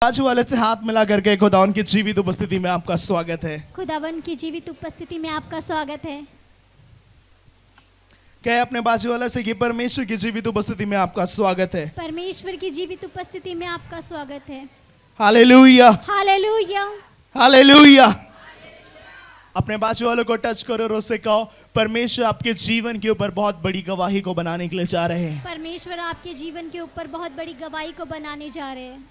बाजू वाले से हाथ मिला करके खुदावन की जीवित उपस्थिति में आपका स्वागत है। खुदावन की जीवित उपस्थिति में आपका स्वागत है। कहे अपने बाजू वाले से कि परमेश्वर की जीवित उपस्थिति में आपका स्वागत है। परमेश्वर की जीवित उपस्थिति में आपका स्वागत है। Hallelujah, hallelujah, hallelujah. अपने बाजू वालों को टच करो और उससे कहो परमेश्वर आपके जीवन के ऊपर बहुत बड़ी गवाही को बनाने के लिए जा रहे हैं। परमेश्वर आपके जीवन के ऊपर बहुत बड़ी गवाही को बनाने जा रहे हैं।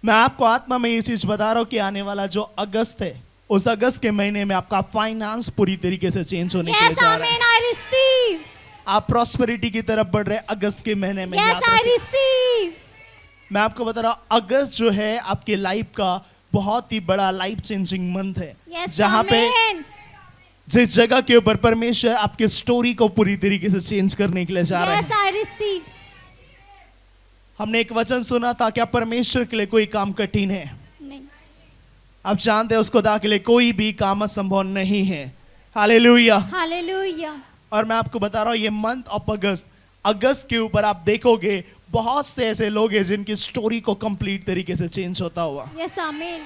मैं आपको आत्मा में ये चीज बता रहा हूँ कि आने वाला जो अगस्त है, उस अगस्त के महीने में आपका फाइनेंस पूरी तरीके से चेंज होने के लिए जा रहा है। I receive. आप प्रॉस्पेरिटी की तरफ बढ़ रहे हैं अगस्त के महीने में। Yes, I receive. मैं आपको बता रहा हूँ अगस्त जो है आपके लाइफ का बहुत ही बड़ा लाइफ चेंजिंग मंथ है। Yes, जहाँ पे amen. जिस जगह के ऊपर परमेश्वर आपके स्टोरी को पूरी तरीके से चेंज करने के लिए जा रहे Yes, हैं। I receive. हमने एक वचन सुना था, क्या परमेश्वर के लिए कोई काम कठिन है? नहीं। आप जानते हैं उस खुदा के लिए कोई भी काम असंभव नहीं है। हालेलुया। हालेलुया। और मैं आपको बता रहा हूँ ये मंथ ऑफ अगस्त के ऊपर आप देखोगे बहुत से ऐसे लोग हैं जिनकी स्टोरी को कंप्लीट तरीके से चेंज होता हुआ, Yes, amen.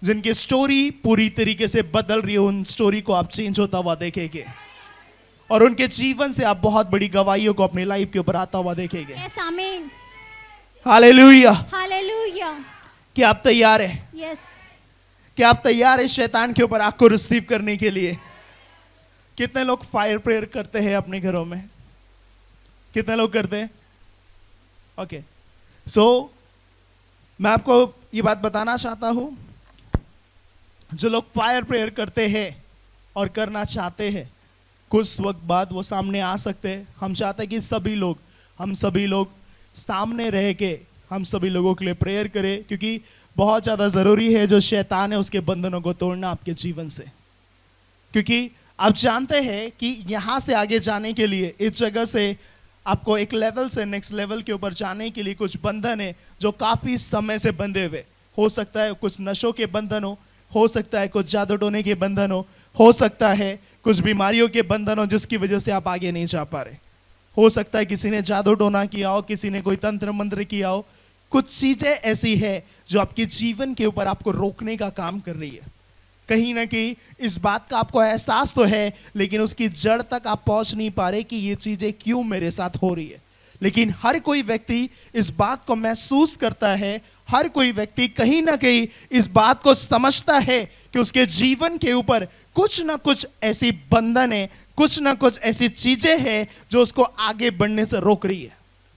जिनकी स्टोरी पूरी तरीके से बदल रही है, उन स्टोरी को आप चेंज होता हुआ देखेंगे और उनके जीवन से आप बहुत बड़ी गवाहियों को अपनी लाइफ के ऊपर आता हुआ देखेंगे। Yes, amen. हालेलुया। हालेलुया। क्या आप तैयार हैं? Yes. क्या आप तैयार हैं शैतान के ऊपर आग को रिसीव करने के लिए? कितने लोग फायर प्रेयर करते हैं अपने घरों में? कितने लोग करते हैं? ओके, सो मैं आपको ये बात बताना चाहता हूं, जो लोग फायर प्रेयर करते हैं और करना चाहते हैं, कुछ वक्त बाद वो सामने आ सकते हैं। हम चाहते हैं कि हम सभी लोग सामने रह के हम सभी लोगों के लिए प्रेयर करें, क्योंकि बहुत ज़्यादा ज़रूरी है जो शैतान है उसके बंधनों को तोड़ना आपके जीवन से। क्योंकि आप जानते हैं कि यहाँ से आगे जाने के लिए, इस जगह से आपको एक लेवल से नेक्स्ट लेवल के ऊपर जाने के लिए कुछ बंधन है जो काफ़ी समय से बंधे हुए। हो सकता है कुछ नशों के बंधन हो सकता है कुछ जादू टोने के बंधन हो सकता है कुछ बीमारियों के बंधन हो जिसकी वजह से आप आगे नहीं जा पा रहे। हो सकता है किसी ने जादू टोना किया हो, किसी ने कोई तंत्र मंत्र किया हो। कुछ चीज़ें ऐसी है जो आपके जीवन के ऊपर आपको रोकने का काम कर रही है। कहीं ना कहीं इस बात का आपको एहसास तो है, लेकिन उसकी जड़ तक आप पहुंच नहीं पा रहे कि ये चीज़ें क्यों मेरे साथ हो रही है। लेकिन हर कोई व्यक्ति इस बात को महसूस करता है, हर कोई व्यक्ति कहीं ना कहीं इस बात को समझता है कि उसके जीवन के ऊपर कुछ ना कुछ ऐसी बंधन है, कुछ ना कुछ ऐसी चीजें हैं जो उसको आगे बढ़ने से रोक रही है,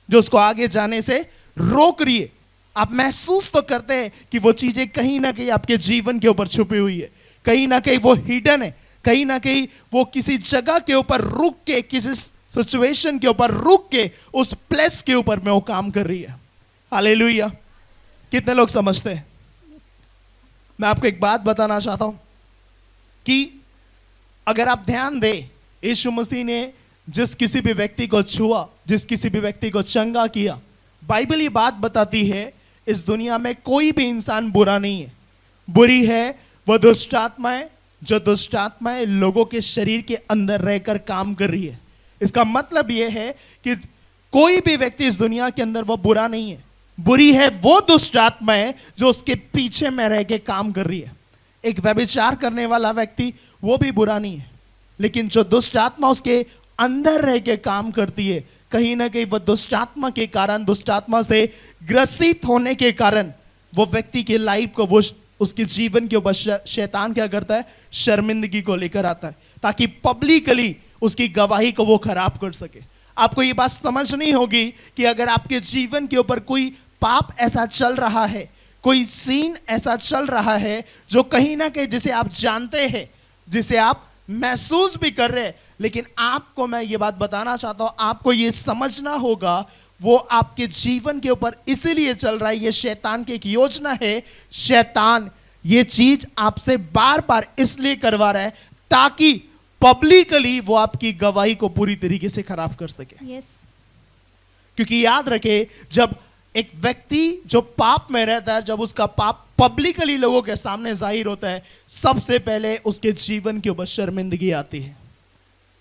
जो उसको आगे जाने से रोक रही है। आप महसूस तो करते हैं कि वो चीजें कहीं ना कहीं आपके जीवन के ऊपर छुपी हुई है, कहीं ना कहीं वो हिडन है, कहीं ना कहीं वो किसी जगह के ऊपर रुक के, किसी सिचुएशन के ऊपर रुक के उस प्लेस के ऊपर में वो काम कर रही है। हालेलुया। कितने लोग समझते हैं? मैं आपको एक बात बताना चाहता हूं कि अगर आप ध्यान दें, यीशु मसीह ने जिस किसी भी व्यक्ति को छुआ, जिस किसी भी व्यक्ति को चंगा किया, बाइबल ये बात बताती है इस दुनिया में कोई भी इंसान बुरा नहीं है। बुरी है वो दुष्ट आत्माएं, जो दुष्ट आत्माएं लोगों के शरीर के अंदर रहकर काम कर रही है। इसका मतलब यह है कि कोई भी व्यक्ति इस दुनिया के अंदर वो बुरा नहीं है। बुरी है वो दुष्ट आत्माएं जो उसके पीछे में रह के काम कर रही है। एक व्यभिचार करने वाला व्यक्ति वो भी बुरा नहीं है, लेकिन जो दुष्ट आत्मा उसके अंदर रह के काम करती है, कहीं ना कहीं वो दुष्ट आत्मा के कारण, दुष्ट आत्मा से ग्रसित होने के कारण वो व्यक्ति की लाइफ को, वो उसके जीवन के ऊपर शैतान क्या करता है? शर्मिंदगी को लेकर आता है, ताकि पब्लिकली उसकी गवाही को वो खराब कर सके। आपको ये बात समझनी होगी कि अगर आपके जीवन के ऊपर कोई पाप ऐसा चल रहा है, कोई सीन ऐसा चल रहा है जो कहीं ना कहीं जिसे आप जानते हैं, जिसे आप महसूस भी कर रहे हैं, लेकिन आपको मैं ये बात बताना चाहता हूं, आपको ये समझना होगा वो आपके जीवन के ऊपर इसीलिए चल रहा है। ये शैतान की एक योजना है। शैतान ये चीज आपसे बार बार इसलिए करवा रहा है ताकि पब्लिकली वो आपकी गवाही को पूरी तरीके से खराब कर सके। Yes. क्योंकि याद रखे, जब एक व्यक्ति जो पाप में रहता है, जब उसका पाप पब्लिकली लोगों के सामने जाहिर होता है, सबसे पहले उसके जीवन के ऊपर शर्मिंदगी आती है।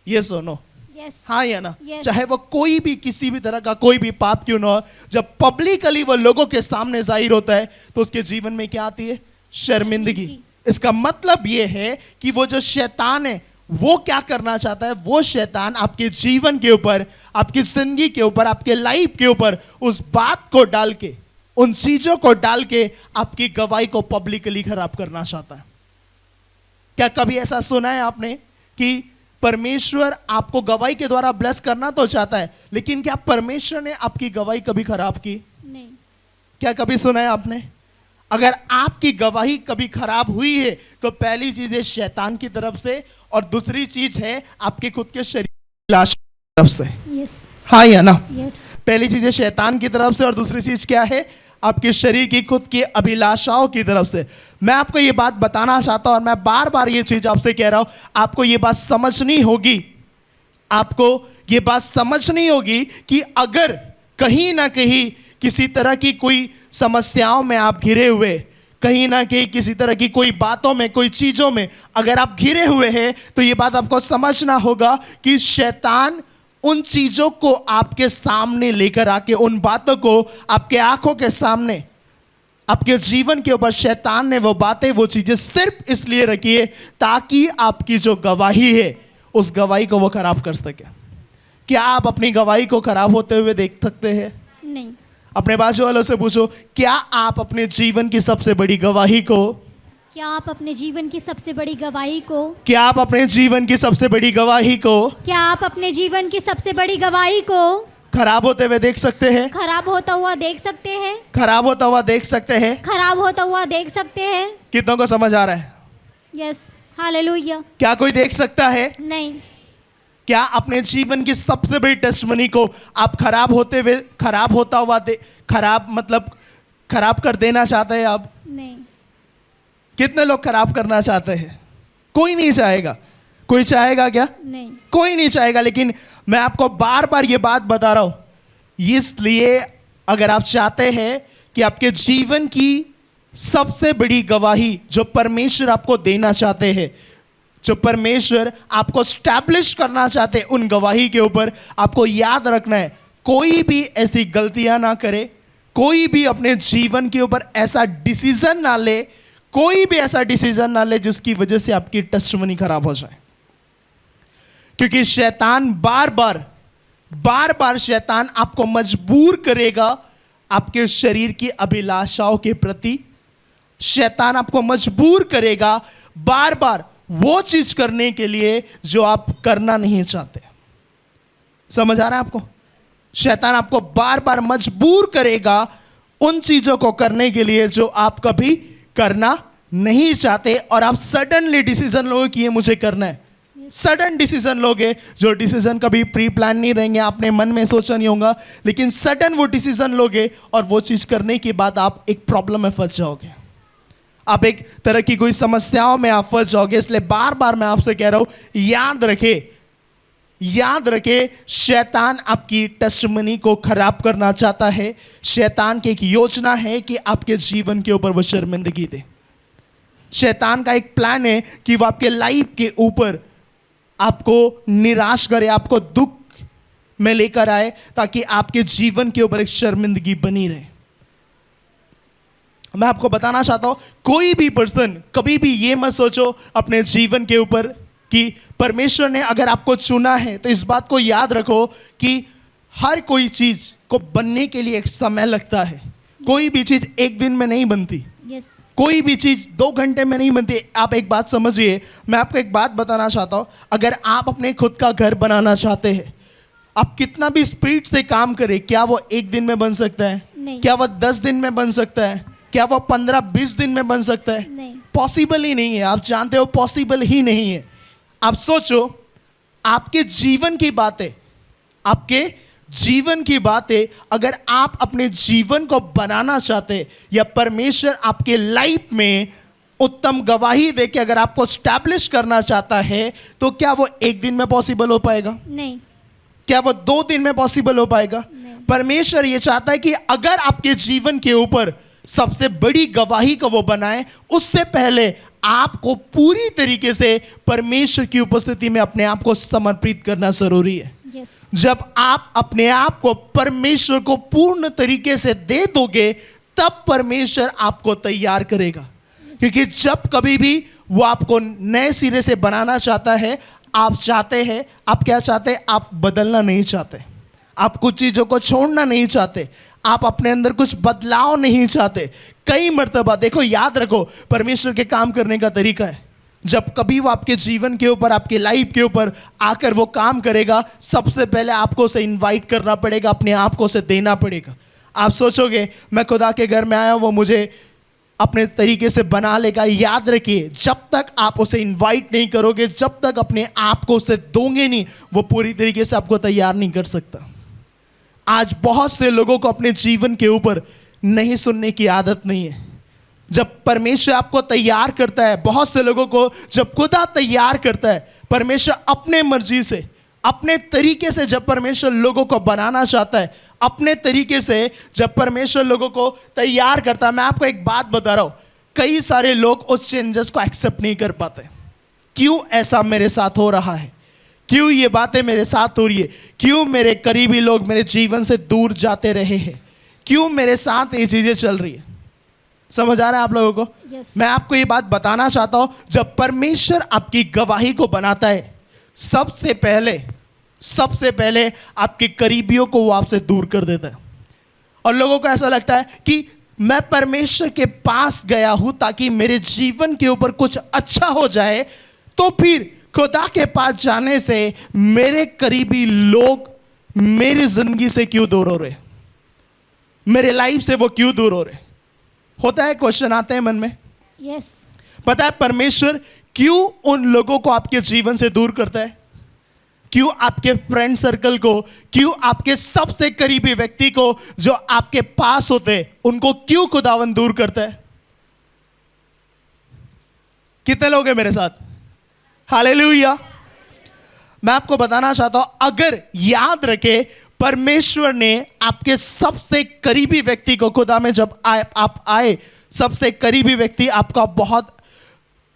ये सुनो, यस हाँ या ना? Yes. चाहे वो कोई भी किसी भी तरह का कोई भी पाप क्यों ना हो, जब पब्लिकली वो लोगों के सामने जाहिर होता है तो उसके जीवन में क्या आती है? शर्मिंदगी। इसका मतलब ये है कि वो जो शैतान है वो क्या करना चाहता है? वो शैतान आपके जीवन के ऊपर, आपकी जिंदगी के ऊपर, आपके लाइफ के ऊपर उस बात को डाल के, उन चीजों को डाल के आपकी गवाही को पब्लिकली खराब करना चाहता है। क्या कभी ऐसा सुना है आपने कि परमेश्वर आपको गवाही के द्वारा ब्लेस करना तो चाहता है, लेकिन क्या परमेश्वर ने आपकी गवाही कभी खराब की? नहीं। क्या कभी सुना है आपने? अगर आपकी गवाही कभी खराब हुई है तो पहली चीज है शैतान की तरफ से, और दूसरी चीज है आपके खुद के शरीर की लाश की तरफ से। यस हाँ या ना? यस पहली चीज है शैतान की तरफ से, और दूसरी चीज क्या है? आपके शरीर की खुद की अभिलाषाओं की तरफ से। मैं आपको ये बात बताना चाहता हूं, और मैं बार बार ये चीज आपसे कह रहा हूं, आपको ये बात समझनी होगी, आपको ये बात समझनी होगी कि अगर कहीं ना कहीं किसी तरह की कोई समस्याओं में आप घिरे हुए, कहीं ना कहीं किसी तरह की कोई बातों में, कोई चीजों में अगर आप घिरे हुए हैं, तो ये बात आपको समझना होगा कि शैतान उन चीजों को आपके सामने लेकर आके, उन बातों को आपके आंखों के सामने, आपके जीवन के ऊपर शैतान ने वो बातें, वो चीजें सिर्फ इसलिए रखी है ताकि आपकी जो गवाही है उस गवाही को वो खराब कर सके। क्या आप अपनी गवाही को खराब होते हुए देख सकते हैं? नहीं। अपने बाजू वालों से पूछो, क्या आप अपने जीवन की सबसे बड़ी गवाही को, क्या आप अपने जीवन की सबसे बड़ी गवाही को, क्या आप अपने जीवन की सबसे बड़ी गवाही को क्या आप अपने जीवन की सबसे बड़ी गवाही को खराब होते हुए देख सकते हैं? खराब होता हुआ देख सकते हैं? खराब होता हुआ देख सकते हैं? खराब होता हुआ देख सकते हैं? कितनों को समझ आ रहा है? Yes hallelujah. क्या कोई देख सकता है? नहीं। क्या अपने जीवन की सबसे बड़ी टेस्टमनी को आप खराब होते हुए, खराब होता हुआ खराब मतलब खराब कर देना चाहते हैं आप? नहीं। कितने लोग खराब करना चाहते हैं? कोई नहीं चाहेगा। कोई चाहेगा क्या? नहीं। कोई नहीं चाहेगा। लेकिन मैं आपको बार बार ये बात बता रहा हूं, इसलिए अगर आप चाहते हैं कि आपके जीवन की सबसे बड़ी गवाही जो परमेश्वर आपको देना चाहते हैं, जो परमेश्वर आपको स्टैब्लिश करना चाहते हैं, उन गवाही के ऊपर आपको याद रखना है, कोई भी ऐसी गलतियां ना करे, कोई भी अपने जीवन के ऊपर ऐसा डिसीजन ना ले, कोई भी ऐसा डिसीजन ना ले जिसकी वजह से आपकी टेस्टिमनी खराब हो जाए। क्योंकि शैतान बार बार शैतान आपको मजबूर करेगा आपके शरीर की अभिलाषाओं के प्रति। शैतान आपको मजबूर करेगा बार बार वो चीज करने के लिए जो आप करना नहीं चाहते। समझ आ रहा है आपको? शैतान आपको बार बार मजबूर करेगा उन चीजों को करने के लिए जो आप कभी करना नहीं चाहते, और आप सडनली डिसीजन लोगे कि ये मुझे करना है। सडन डिसीजन लोगे, जो डिसीजन कभी प्री प्लान नहीं रहेंगे, आपने मन में सोचा नहीं होगा, लेकिन सडन वो डिसीजन लोगे और वो चीज करने के बाद आप एक प्रॉब्लम में फंस जाओगे, आप एक तरह की कोई समस्याओं में आप फंस जाओगे। इसलिए बार बार मैं आपसे कह रहा हूं, याद रखे शैतान आपकी टेस्टिमनी को खराब करना चाहता है। शैतान की एक योजना है कि आपके जीवन के ऊपर वो शर्मिंदगी दे। शैतान का एक प्लान है कि वो आपके लाइफ के ऊपर आपको निराश करे, आपको दुख में लेकर आए, ताकि आपके जीवन के ऊपर एक शर्मिंदगी बनी रहे। मैं आपको बताना चाहता हूं, कोई भी पर्सन कभी भी ये मत सोचो अपने जीवन के ऊपर कि परमेश्वर ने अगर आपको चुना है, तो इस बात को याद रखो कि हर कोई चीज को बनने के लिए एक समय लगता है। कोई भी चीज एक दिन में नहीं बनती। यस। कोई भी चीज 2 घंटे में नहीं बनती। आप एक बात समझिए, मैं आपको एक बात बताना चाहता हूं, अगर आप अपने खुद का घर बनाना चाहते हैं, आप कितना भी स्पीड से काम करें, क्या वो 1 दिन में बन सकता है? नहीं। क्या वो 10 दिन में बन सकता है? क्या वो 15-20 दिन में बन सकता है? नहीं। पॉसिबल ही नहीं है। आप जानते हो पॉसिबल ही नहीं है। आप सोचो, आपके जीवन की बातें, आपके जीवन की बातें अगर आप अपने जीवन को बनाना चाहते, या परमेश्वर आपके लाइफ में उत्तम गवाही देके अगर आपको स्टैब्लिश करना चाहता है, तो क्या वो 1 दिन में पॉसिबल हो पाएगा? नहीं। क्या वो 2 दिन में पॉसिबल हो पाएगा? नहीं। परमेश्वर ये चाहता है कि अगर आपके जीवन के ऊपर सबसे बड़ी गवाही को वो बनाए, उससे पहले आपको पूरी तरीके से परमेश्वर की उपस्थिति में अपने आप को समर्पित करना जरूरी है। यस, जब आप अपने आप को परमेश्वर को पूर्ण तरीके से दे दोगे, तब परमेश्वर आपको तैयार करेगा। क्योंकि जब कभी भी वो आपको नए सिरे से बनाना चाहता है, आप चाहते हैं, आप क्या चाहते हैं? आप बदलना नहीं चाहते, आप कुछ चीज़ों को छोड़ना नहीं चाहते, आप अपने अंदर कुछ बदलाव नहीं चाहते। कई मर्तबा देखो, याद रखो, परमेश्वर के काम करने का तरीका है। जब कभी वो आपके जीवन के ऊपर, आपके लाइफ के ऊपर आकर वो काम करेगा, सबसे पहले आपको उसे इनवाइट करना पड़ेगा, अपने आप को उसे देना पड़ेगा। आप सोचोगे मैं खुदा के घर में आया, वो मुझे अपने तरीके से बना लेगा। याद रखिए, जब तक आप उसे इनवाइट नहीं करोगे, जब तक अपने आप को उसे दोगे नहीं, वो पूरी तरीके से आपको तैयार नहीं कर सकता। आज बहुत से लोगों को अपने जीवन के ऊपर नहीं सुनने की आदत नहीं है। जब परमेश्वर आपको तैयार करता है, बहुत से लोगों को जब खुदा तैयार करता है, परमेश्वर अपने मर्जी से, अपने तरीके से जब परमेश्वर लोगों को बनाना चाहता है, अपने तरीके से जब परमेश्वर लोगों को तैयार करता है, मैं आपको एक बात बता रहा हूं, कई सारे लोग उस चेंजेस को एक्सेप्ट नहीं कर पाते। क्यों ऐसा मेरे साथ हो रहा है? क्यों ये बातें मेरे साथ हो रही है? क्यों मेरे करीबी लोग मेरे जीवन से दूर जाते रहे हैं? क्यों मेरे साथ ये चीजें चल रही है? समझ आ रहा है आप लोगों को? Yes. मैं आपको ये बात बताना चाहता हूं, जब परमेश्वर आपकी गवाही को बनाता है, सबसे पहले आपके करीबियों को वो आपसे दूर कर देता है। और लोगों को ऐसा लगता है कि मैं परमेश्वर के पास गया हूं ताकि मेरे जीवन के ऊपर कुछ अच्छा हो जाए, तो फिर खुदा के पास जाने से मेरे करीबी लोग मेरी जिंदगी से क्यों दूर हो रहे, मेरे लाइफ से वो क्यों दूर हो रहे? होता है, क्वेश्चन आते हैं मन में। यस, पता है परमेश्वर क्यों उन लोगों को आपके जीवन से दूर करता है? क्यों आपके फ्रेंड सर्कल को, क्यों आपके सबसे करीबी व्यक्ति को जो आपके पास होते हैं, उनको क्यों खुदावन दूर करता है? कितने लोग हैं मेरे साथ? हालेलुया। मैं आपको बताना चाहता हूं, अगर याद रखे, परमेश्वर ने आपके सबसे करीबी व्यक्ति को, खुदा में जब आप आए, सबसे करीबी व्यक्ति आपका बहुत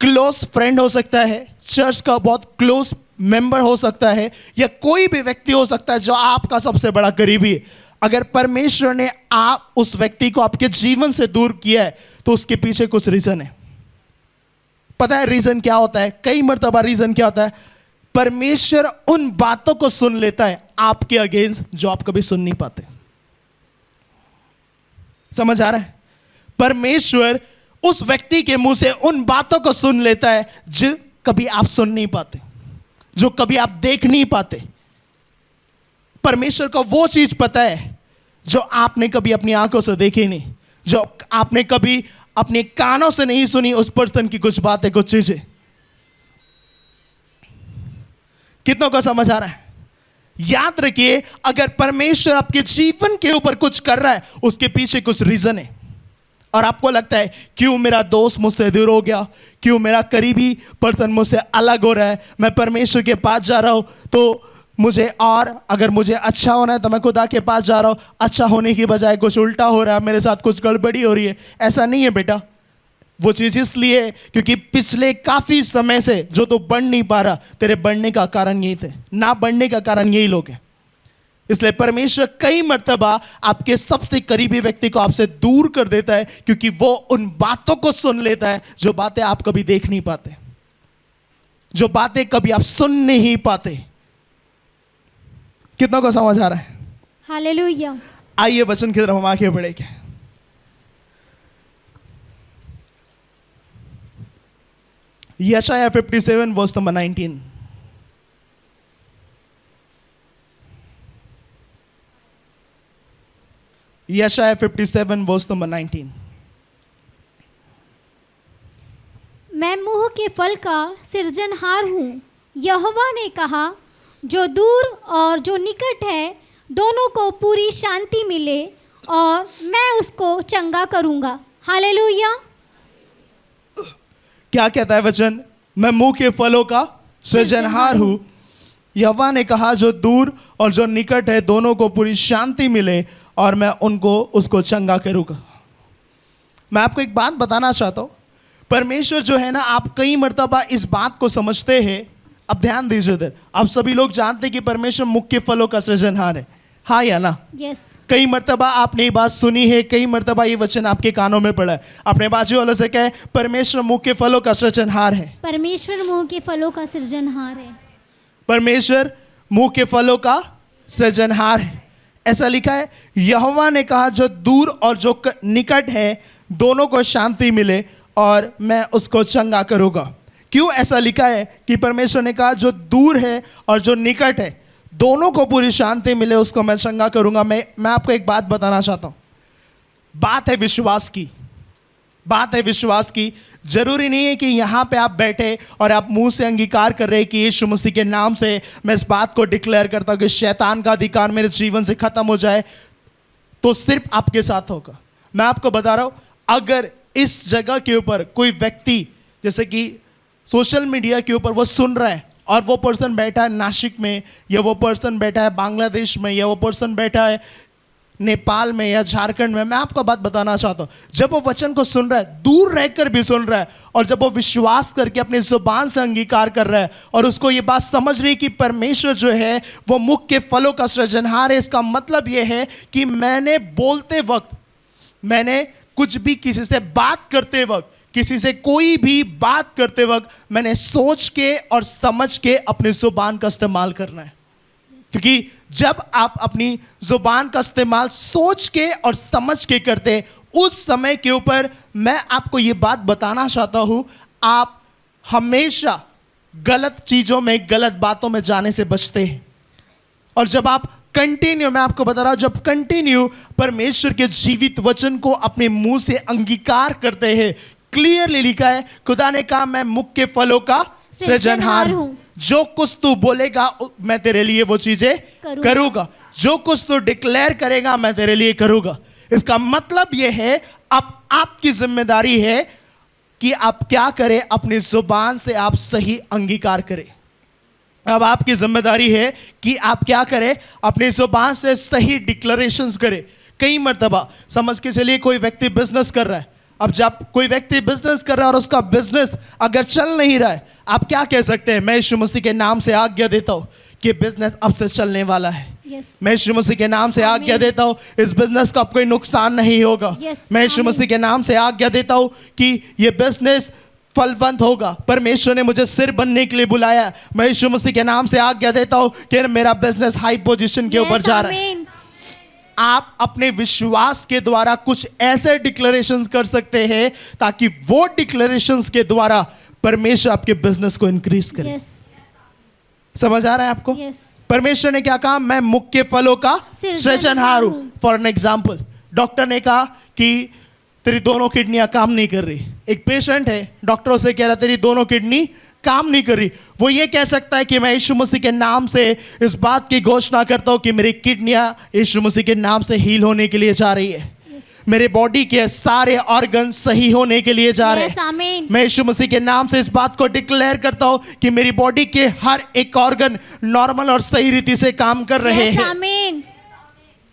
क्लोज फ्रेंड हो सकता है, चर्च का बहुत क्लोज मेंबर हो सकता है, या कोई भी व्यक्ति हो सकता है जो आपका सबसे बड़ा करीबी है। अगर परमेश्वर ने आप उस व्यक्ति को आपके जीवन से दूर किया है, तो उसके पीछे कुछ रीजन है। पता है रीजन क्या होता है? कई मर्तबा रीजन क्या होता है? परमेश्वर उन बातों को सुन लेता है आपके अगेंस्ट जो आप कभी सुन नहीं पाते। समझ आ रहा है? परमेश्वर उस व्यक्ति के मुंह से उन बातों को सुन लेता है जो कभी आप सुन नहीं पाते, जो कभी आप देख नहीं पाते। परमेश्वर को वो चीज पता है जो आपने कभी अपनी आंखों से देखी नहीं, जो आपने कभी अपने कानों से नहीं सुनी, उस पर्सन की कुछ बातें, कुछ चीजें। कितनों को समझ आ रहा है? याद रखिए, अगर परमेश्वर आपके जीवन के ऊपर कुछ कर रहा है, उसके पीछे कुछ रीजन है। और आपको लगता है क्यों मेरा दोस्त मुझसे दूर हो गया, क्यों मेरा करीबी पर्सन मुझसे अलग हो रहा है, मैं परमेश्वर के पास जा रहा हूं तो मुझे, और अगर मुझे अच्छा होना है तो मैं खुदा के पास जा रहा हूं, अच्छा होने की बजाय कुछ उल्टा हो रहा है, मेरे साथ कुछ गड़बड़ी हो रही है। ऐसा नहीं है बेटा। वो चीज इसलिए क्योंकि पिछले काफी समय से जो तो बढ़ नहीं पा रहा, तेरे बढ़ने का कारण यही थे, ना बढ़ने का कारण यही लोग हैं। इसलिए परमेश्वर कई मर्तबा आपके सबसे करीबी व्यक्ति को आपसे दूर कर देता है, क्योंकि वो उन बातों को सुन लेता है जो बातें आप कभी देख नहीं पाते, जो बातें कभी आप सुन नहीं पाते। कितना को समझ आ रहा है? हालेलुया। आइए वचन की तरफ हम आगे बढ़ेंगे। यशायाह 57 वर्स नंबर 19। यशायाह 57 वर्स नंबर 19। मैं मुंह के फल का सृजनहार हूँ, यहोवा ने कहा। जो दूर और जो निकट है, दोनों को पूरी शांति मिले, और मैं उसको चंगा करूँगा। हालेलुया। क्या कहता है वचन? मैं मुंह के फलों का सृजनहार हूं, यहोवा ने कहा। जो दूर और जो निकट है, दोनों को पूरी शांति मिले, और मैं उसको चंगा करूंगा। मैं आपको एक बात बताना चाहता हूं, परमेश्वर जो है ना, आप कई मर्तबा इस बात को समझते हैं। अब ध्यान दीजिए इधर, आप सभी लोग जानते हैं कि परमेश्वर मुख्य फलों का सृजनहार है, हाँ या ना? यस। कई मर्तबा आपने ये बात सुनी है, कई मर्तबा ये वचन आपके कानों में पड़ा है। अपने बाजू वालों से कहे, परमेश्वर मुख्य फलों का सृजनहार है। परमेश्वर मुंह के फलों का सृजनहार है। परमेश्वर मुंह के फलों का सृजनहार है। ऐसा लिखा है, यहोवा ने कहा जो दूर और जो निकट है दोनों को शांति मिले और मैं उसको चंगा करूँगा। क्यों ऐसा लिखा है कि परमेश्वर ने कहा जो दूर है और जो निकट है दोनों को पूरी शांति मिले, उसको मैं चंगा करूँगा। मैं आपको एक बात बताना चाहता हूँ। बात है विश्वास की, बात है विश्वास की। जरूरी नहीं है कि यहाँ पे आप बैठे और आप मुंह से अंगीकार कर रहे हैं कि यीशु मसीह के नाम से मैं इस बात को डिक्लेयर करता हूँ कि शैतान का अधिकार मेरे जीवन से खत्म हो जाए, तो सिर्फ आपके साथ होगा। मैं आपको बता रहा हूँ, अगर इस जगह के ऊपर कोई व्यक्ति, जैसे कि सोशल मीडिया के ऊपर वो सुन रहा है और वो पर्सन बैठा है नासिक में, या वो पर्सन बैठा है बांग्लादेश में, या वो पर्सन बैठा है नेपाल में या झारखंड में, मैं आपको बात बताना चाहता हूँ, जब वो वचन को सुन रहा है, दूर रहकर भी सुन रहा है, और जब वो विश्वास करके अपनी जुबान से अंगीकार कर रहा है और उसको ये बात समझ रही है कि परमेश्वर जो है वो मुख्य फलों का सृजनहार है, इसका मतलब ये है कि मैंने बोलते वक्त, मैंने कुछ भी किसी से बात करते वक्त, किसी से कोई भी बात करते वक्त मैंने सोच के और समझ के अपनी जुबान का इस्तेमाल करना है। क्योंकि जब आप अपनी जुबान का इस्तेमाल सोच के और समझ के करते, उस समय के ऊपर मैं आपको ये बात बताना चाहता हूं, आप हमेशा गलत चीजों में, गलत बातों में जाने से बचते हैं। और जब आप कंटिन्यू, मैं आपको बता रहा हूं, जब कंटिन्यू परमेश्वर के जीवित वचन को अपने मुंह से अंगीकार करते हैं, क्लियरली लिखा है, खुदा ने कहा मैं मुख्य फलों का सृजनहार हूं। जो कुछ तू बोलेगा मैं तेरे लिए वो चीजें करूंगा, जो कुछ तू डिक्लेयर करेगा मैं तेरे लिए करूंगा। इसका मतलब यह है, अब आपकी जिम्मेदारी है कि आप क्या करें, अपनी जुबान से आप सही अंगीकार करें। अब आपकी जिम्मेदारी है कि आप क्या करें, अपनी जुबान से सही डिक्लेरेशंस करें। कई मर्तबा समझ के चलिए, कोई व्यक्ति बिजनेस कर रहा है। अब जब कोई व्यक्ति बिजनेस कर रहा है और उसका बिजनेस अगर चल नहीं रहा है, आप क्या कह सकते हैं, मैं यीशु मसीह के नाम से आज्ञा देता हूं कि बिजनेस अब से चलने वाला है। मैं यीशु मसीह के नाम से आज्ञा देता हूं, इस बिजनेस का कोई नुकसान नहीं होगा। मैं यीशु मसीह के नाम से आज्ञा देता हूं कि ये बिजनेस फलवंत होगा। परमेश्वर ने मुझे सिर बनने के लिए बुलाया। मैं यीशु मसीह के नाम से आज्ञा देता हूं कि मेरा बिजनेस हाई पोजीशन के ऊपर जा रहा है। आप अपने विश्वास के द्वारा कुछ ऐसे डिक्लेरेशंस कर सकते हैं ताकि वो डिक्लेरेशंस के द्वारा परमेश्वर आपके बिजनेस को इंक्रीज करे। समझ आ रहा है आपको? परमेश्वर ने क्या कहा, मैं मुख्य फलों का सृजनहार हूं। फॉर एन एग्जाम्पल, डॉक्टर ने कहा कि तेरी दोनों किडनियां काम नहीं कर रही। एक पेशेंट है, डॉक्टर से कह रहा तेरी दोनों किडनी काम नहीं कर रही। वो ये कह सकता है कि मैं यीशु मसीह के नाम से इस बात की घोषणा करता हूं कि मेरी किडनियां यीशु मसीह के नाम से हील होने के लिए जा रही है। मेरे बॉडी के सारे ऑर्गन सही होने के लिए जा रहे हैं। मैं यीशु मसीह के नाम से इस बात को डिक्लेयर करता हूं कि मेरी बॉडी के हर एक ऑर्गन नॉर्मल और सही रीति से काम कर रहे हैं।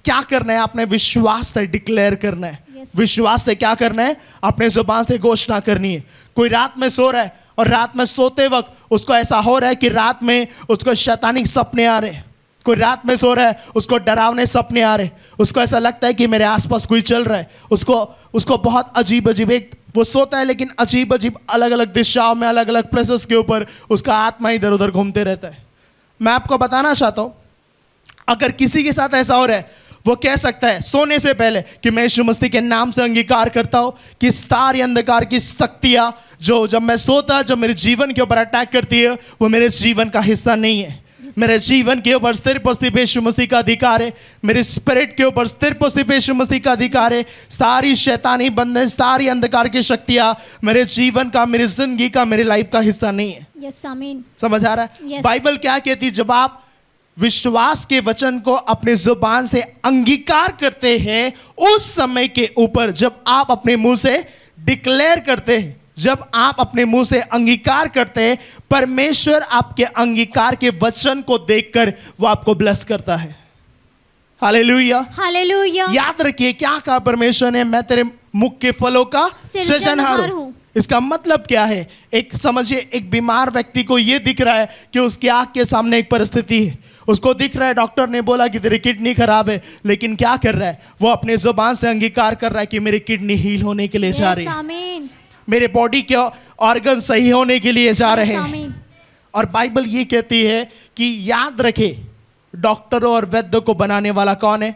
क्या करना है, आपने विश्वास से डिक्लेयर करना है। विश्वास से क्या करना है, अपने जुबान से घोषणा करनी है। कोई रात में सो रहा है और रात में सोते वक्त उसको ऐसा हो रहा है कि रात में उसको शैतानिक सपने आ रहे हैं। कोई रात में सो रहा है, उसको डरावने सपने आ रहे हैं। उसको ऐसा लगता है कि मेरे आसपास कोई चल रहा है। उसको बहुत अजीब अजीब, एक वो सोता है लेकिन अजीब अजीब अलग अलग दिशाओं में, अलग अलग प्लेसेस के ऊपर उसका आत्मा इधर उधर घूमते रहता है। मैं आपको बताना चाहता हूं, अगर किसी के साथ ऐसा हो रहा है, वो कह सकता है सोने से पहले कि मैं यीशु मसीह के नाम से अंगीकार करता हूं कि सारी अंधकार की शक्तियां जो जब मैं सोता, जब मेरे जीवन के ऊपर अटैक करती है, वो मेरे जीवन का हिस्सा नहीं है। मेरे जीवन के ऊपर स्थिर पुष्टि यीशु मसीह का अधिकार है। मेरे स्पिरिट के ऊपर स्थिर पुष्टि यीशु मसीह का अधिकार है। सारी शैतानी बंधन, सारी अंधकार की शक्तियां मेरे जीवन का, मेरी जिंदगी का, मेरी लाइफ का हिस्सा नहीं है। यस, आमीन। समझ आ रहा है? बाइबल क्या कहती है, जब आप विश्वास के वचन को अपने जुबान से अंगीकार करते हैं, उस समय के ऊपर जब आप अपने मुंह से डिक्लेयर करते हैं, जब आप अपने मुंह से अंगीकार करते हैं, परमेश्वर आपके अंगीकार के वचन को देखकर वो आपको ब्लेस करता है। Hallelujah, hallelujah. याद रखिए क्या कहा परमेश्वर ने, मैं तेरे मुख के फलों का सृजनहार हूं। इसका मतलब क्या है? एक समझिए, एक बीमार व्यक्ति को यह दिख रहा है कि उसकी आंख के सामने एक परिस्थिति है, उसको दिख रहा है डॉक्टर ने बोला कि तेरी किडनी खराब है, लेकिन क्या कर रहा है? वो अपने जुबान से अंगीकार कर रहा है कि मेरी किडनी हील होने के लिए जा रही है, आमीन, मेरे बॉडी के ऑर्गन सही होने के लिए जा रहे हैं। आमीन, और बाइबल ये कहती है कि याद रखे, डॉक्टरों और वैद्य को बनाने वाला कौन है?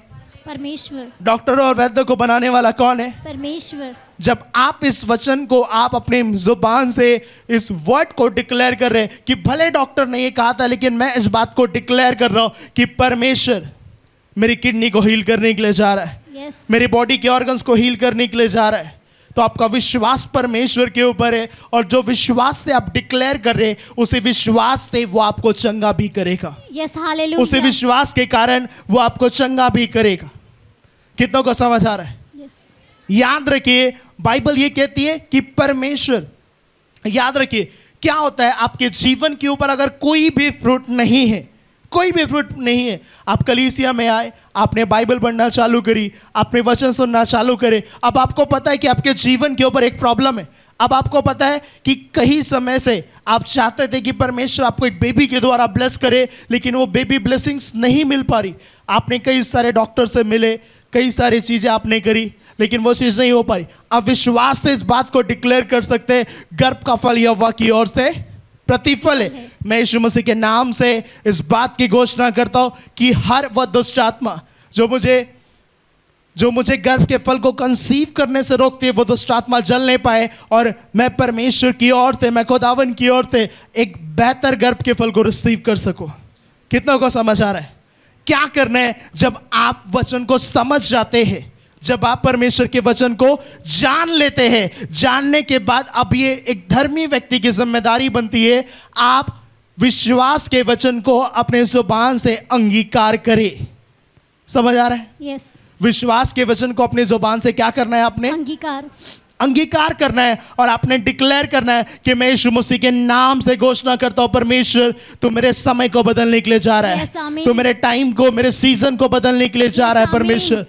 परमेश्वर, डॉक्टरों और वैद्य को बनाने वाला कौन है? परमेश्वर। जब आप इस वचन को, आप अपने जुबान से इस वर्ड को डिक्लेयर कर रहे हैं कि भले डॉक्टर ने ये कहा था, लेकिन मैं इस बात को डिक्लेयर कर रहा हूं कि परमेश्वर मेरी किडनी को हील करने के लिए जा रहा है, यस, मेरी बॉडी के ऑर्गन्स को हील करने के लिए जा रहा है, तो आपका विश्वास परमेश्वर के ऊपर है, और जो विश्वास से आप डिक्लेयर कर रहे हैं, उसी विश्वास से वो आपको चंगा भी करेगा। Yes, hallelujah. उसी विश्वास के कारण वो आपको चंगा भी करेगा। कितनों को समझ आ रहा है? यस, याद रखिए, बाइबल ये कहती है कि परमेश्वर, याद रखिए क्या होता है आपके जीवन के ऊपर अगर कोई भी फ्रूट नहीं है, कोई भी फ्रूट नहीं है, आप कलीसिया में आए, आपने बाइबल पढ़ना चालू करी, आपने वचन सुनना चालू करे, अब आपको पता है कि आपके जीवन के ऊपर एक प्रॉब्लम है। अब आपको पता है कि कई समय से आप चाहते थे कि परमेश्वर आपको एक बेबी के द्वारा ब्लेस करे, लेकिन वो बेबी ब्लेसिंग्स नहीं मिल पा रही। आपने कई सारे डॉक्टर से मिले, कई सारी चीज़ें आपने करी, लेकिन वो चीज़ नहीं हो पाई। अब विश्वास से इस बात को डिक्लेयर कर सकते हैं, गर्भ का फल यहोवा की ओर से प्रतिफल है। मैं यीशु मसीह के नाम से इस बात की घोषणा करता हूं कि हर वह दुष्ट आत्मा जो मुझे गर्भ के फल को कंसीव करने से रोकती है, वो दुष्ट आत्मा जल नहीं पाए, और मैं परमेश्वर की ओर से, मैं खुदावन की ओर से एक बेहतर गर्भ के फल को रिसीव कर सकूं। कितनों को समझ आ रहा है? क्या करना है? जब आप वचन को समझ जाते हैं, जब आप परमेश्वर के वचन को जान लेते हैं, जानने के बाद अब ये एक धर्मी व्यक्ति की जिम्मेदारी बनती है, आप विश्वास के वचन को अपने जुबान से अंगीकार करें। समझ आ रहा है? यस, विश्वास के वचन को अपनी जुबान से क्या करना है? आपने अंगीकार करना है, और आपने डिक्लेयर करना है कि मैं यीशु मसीह के नाम से घोषणा करता हूं, परमेश्वर तू मेरे समय को बदलने के लिए जा रहा है, तू मेरे टाइम को, मेरे सीजन को बदलने के लिए जा रहा है, परमेश्वर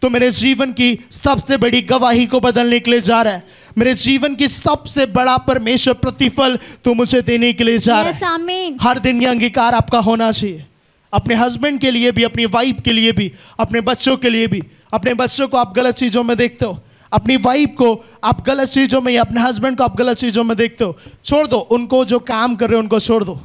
तो मेरे जीवन की सबसे बड़ी गवाही को बदलने के लिए जा रहा है, मेरे जीवन की सबसे बड़ा परमेश्वर प्रतिफल तो मुझे देने के लिए जा रहा है। हर दिन ये अंगीकार आपका होना चाहिए, अपने हस्बैंड के लिए भी, अपनी वाइफ के लिए भी, अपने बच्चों के लिए भी। अपने बच्चों को आप गलत चीज़ों में देखते हो, अपनी वाइफ को आप गलत चीज़ों में, या अपने हस्बैंड को आप गलत चीज़ों में देखते हो, छोड़ दो उनको, जो काम कर रहे हो उनको छोड़ दो।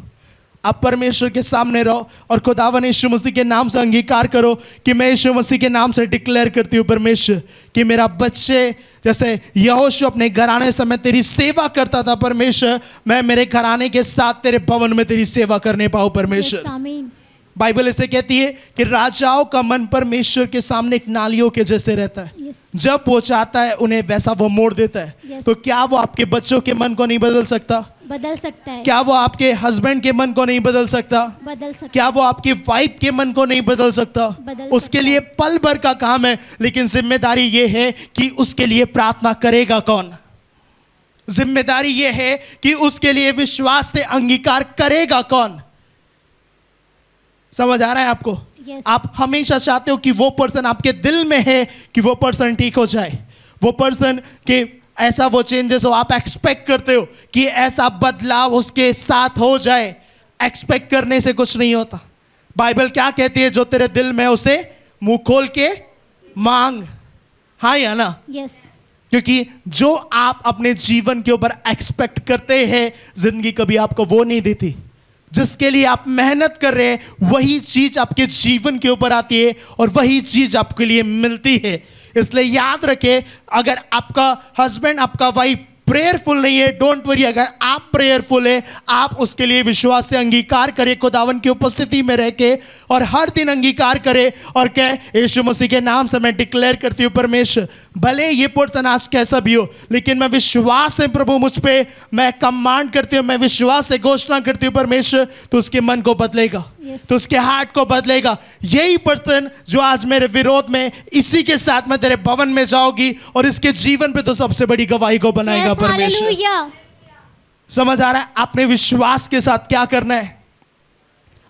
आप परमेश्वर के सामने रहो और खुदावन यीशु मसीह के नाम से अंगीकार करो कि मैं यीशु मसीह के नाम से डिक्लेयर करती हूँ परमेश्वर कि मेरा बच्चे जैसे यहोशू अपने घराने समय तेरी सेवा करता था, परमेश्वर मैं मेरे घराने के साथ तेरे भवन में तेरी सेवा करने पाऊँ परमेश्वर। बाइबल इसे कहती है कि राजाओं का मन परमेश्वर के सामने एक नालियों के जैसे रहता है, जब वो चाहता है उन्हें वैसा वो मोड़ देता है। तो क्या वो आपके बच्चों के मन को नहीं बदल सकता? बदल सकता है। क्या वो आपके हस्बैंड के मन को नहीं बदल सकता? बदल सकता। क्या वो आपकी वाइफ के मन को नहीं बदल सकता? उसके लिए पल भर का काम है, लेकिन जिम्मेदारी ये है कि उसके लिए प्रार्थना करेगा कौन? जिम्मेदारी ये है कि उसके लिए विश्वास से अंगीकार करेगा कौन? समझ आ रहा है आपको? आप हमेशा चाहते हो कि वो पर्सन आपके दिल में है कि वो पर्सन ठीक हो जाए, वो पर्सन के ऐसा वो चेंजेस हो, आप एक्सपेक्ट करते हो कि ऐसा बदलाव उसके साथ हो जाए। एक्सपेक्ट करने से कुछ नहीं होता। बाइबल क्या कहती है? जो तेरे दिल में उसे मुंह खोल के मांग। हाँ या ना? यस। क्योंकि जो आप अपने जीवन के ऊपर एक्सपेक्ट करते हैं, जिंदगी कभी आपको वो नहीं देती। जिसके लिए आप मेहनत कर रहे हैं वही चीज आपके जीवन के ऊपर आती है और वही चीज आपके लिए मिलती है। इसलिए याद रखें, अगर आपका हस्बैंड, आपका वाइफ प्रेयरफुल नहीं है, डोंट वरी। अगर आप प्रेयरफुल है, आप उसके लिए विश्वास से अंगीकार करें खुदावन की उपस्थिति में रह के, और हर दिन अंगीकार करें और कहे यीशु मसीह के नाम से मैं डिक्लेयर करती हूँ परमेश्वर, भले ये पर्सन आज कैसा भी हो, लेकिन मैं विश्वास से प्रभु मुझ पे मैं कमांड करती हूँ, मैं विश्वास से घोषणा करती हूँ परमेश्वर, तो उसके मन को बदलेगा, तो उसके हार्ट को बदलेगा। यही पर्सन जो आज मेरे विरोध में, इसी के साथ मैं तेरे भवन में जाऊंगी और इसके जीवन पे तो सबसे बड़ी गवाही को बनाएगा परमेश्वर। समझ आ रहा है? आपने विश्वास के साथ क्या करना है?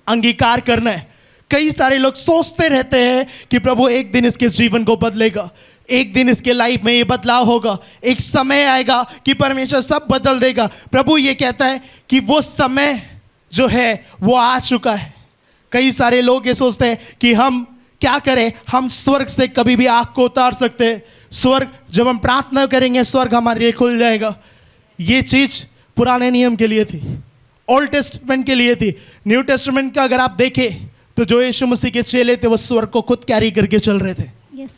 अंगीकार करना है। कई सारे लोग सोचते रहते हैं कि प्रभु एक दिन इसके जीवन को बदलेगा, एक दिन इसके लाइफ में ये बदलाव होगा, एक समय आएगा कि परमेश्वर सब बदल देगा। प्रभु ये कहता है कि वो समय जो है वो आ चुका है। कई सारे लोग ये सोचते हैं कि हम क्या करें, हम स्वर्ग से कभी भी आग को उतार सकते हैं, स्वर्ग जब हम प्रार्थना करेंगे स्वर्ग हमारे लिए खुल जाएगा। ये चीज पुराने नियम के लिए थी, ओल्ड टेस्टमेंट के लिए थी। न्यू टेस्टमेंट का अगर आप देखें तो जो यीशु मसीह के चेले थे वो स्वर्ग को खुद कैरी करके चल रहे थे। यस,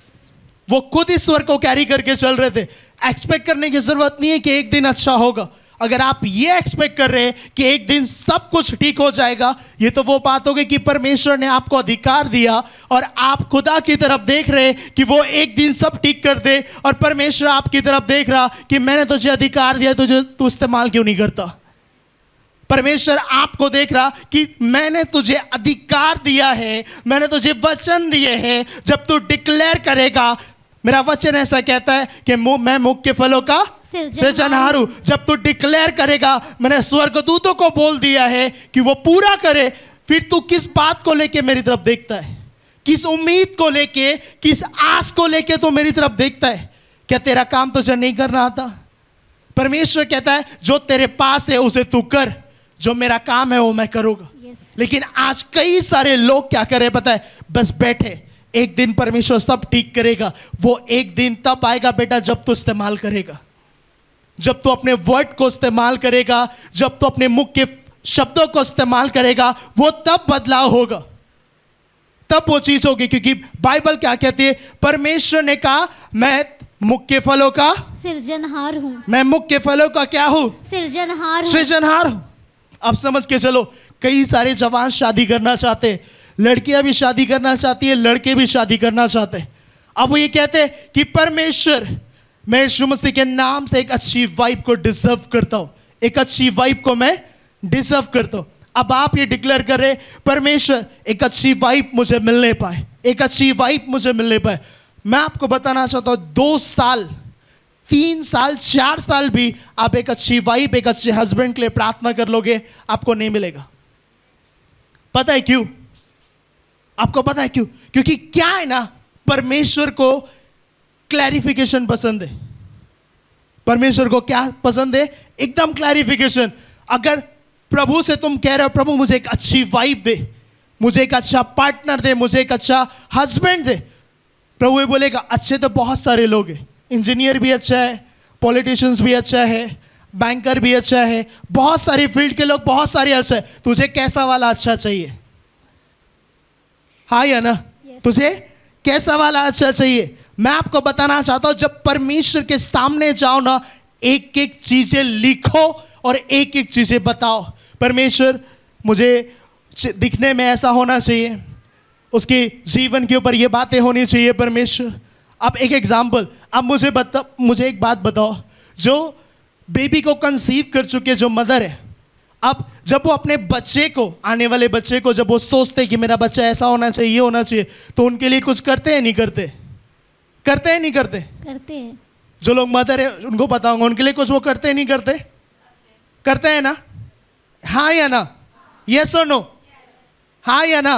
वो खुद ही स्वर्ग को कैरी करके चल रहे थे। एक्सपेक्ट करने की जरूरत नहीं है कि एक दिन अच्छा होगा। अगर आप ये एक्सपेक्ट कर रहे हैं कि एक दिन सब कुछ ठीक हो जाएगा, ये तो वो बात होगी कि परमेश्वर ने आपको अधिकार दिया और आप खुदा की तरफ देख रहे हैं कि वो एक दिन सब ठीक कर दे, और परमेश्वर आपकी तरफ देख रहा कि मैंने तुझे अधिकार दिया, तुझे तू इस्तेमाल क्यों नहीं करता। परमेश्वर आपको देख रहा कि मैंने तुझे अधिकार दिया है, मैंने तुझे वचन दिए हैं, जब तू डिक्लेयर करेगा। मेरा वचन ऐसा कहता है कि मैं मुख्य फलों का सृजनहार हूं। जब तू डिक्लेयर करेगा, मैंने स्वर्गदूतों को बोल दिया है कि वो पूरा करे, फिर तू किस बात को लेके मेरी तरफ देखता है, किस उम्मीद को लेके, किस आस को लेके तो मेरी तरफ देखता है। क्या तेरा काम तुझे नहीं करना आता? परमेश्वर कहता है जो तेरे पास है उसे तू कर, जो मेरा काम है वो मैं करूंगा। Yes. लेकिन आज कई सारे लोग क्या कर रहे हैं पता है, बस बैठे, एक दिन परमेश्वर सब ठीक करेगा। वो एक दिन तब आएगा बेटा जब तू इस्तेमाल करेगा, जब तू अपने वर्ड को इस्तेमाल करेगा, जब तू अपने मुख के शब्दों को इस्तेमाल करेगा, वो तब बदलाव होगा, तब वो चीज होगी। क्योंकि बाइबल क्या कहती है, परमेश्वर ने कहा मैं मुख्य फलों का सृजनहार हूं, मैं मुख्य फलों का क्या हूं, सृजनहार हूं। अब समझ के चलो, कई सारे जवान शादी करना चाहते हैं, लड़कियां भी शादी करना चाहती है, लड़के भी शादी करना चाहते हैं। अब वो ये कहते हैं कि परमेश्वर, मैं यीशु मसीह के नाम से एक अच्छी वाइफ को डिजर्व करता हूं, एक अच्छी वाइफ को मैं डिजर्व करता हूं। अब आप ये डिक्लेयर कर रहे, परमेश्वर एक अच्छी वाइफ मुझे मिलने पाए, एक अच्छी वाइफ मुझे मिलने पाए। मैं आपको बताना चाहता हूं 2 साल 3 साल 4 साल भी आप एक अच्छी वाइफ, एक अच्छे हस्बैंड के लिए प्रार्थना कर लोगे, आपको नहीं मिलेगा। पता है क्यों? आपको पता है क्यों? क्योंकि क्या है ना, परमेश्वर को क्लैरिफिकेशन पसंद है। परमेश्वर को क्या पसंद है? एकदम क्लैरिफिकेशन। अगर प्रभु से तुम कह रहे हो प्रभु मुझे एक अच्छी वाइफ दे, मुझे एक अच्छा पार्टनर दे, मुझे एक अच्छा हस्बैंड दे, प्रभु ये बोलेगा अच्छे तो बहुत सारे लोग हैं, इंजीनियर भी अच्छा है, पॉलिटिशियंस भी अच्छा है, बैंकर भी अच्छा है, बहुत सारी फील्ड के लोग बहुत सारे अच्छा है, तुझे कैसा वाला अच्छा चाहिए? हाँ या ना? Yes. तुझे कैसा वाला अच्छा चाहिए? मैं आपको बताना चाहता हूं, जब परमेश्वर के सामने जाओ ना, एक एक चीजें लिखो और एक एक चीजें बताओ। परमेश्वर मुझे दिखने में ऐसा होना चाहिए, उसके जीवन के ऊपर ये बातें होनी चाहिए। परमेश्वर अब एक एग्जाम्पल, अब मुझे एक बात बताओ, जो बेबी को कंसीव कर चुके जो मदर है, अब जब वो अपने बच्चे को, आने वाले बच्चे को जब वो सोचते कि मेरा बच्चा ऐसा होना चाहिए, ये होना चाहिए, तो उनके लिए कुछ करते हैं नहीं करते? करते हैं नहीं करते? करते हैं। जो लोग मदर है उनको बताऊंगा, उनके लिए कुछ वो करते हैं नहीं करते? करते हैं ना? हाँ या ना? यस और नो? हाँ या ना?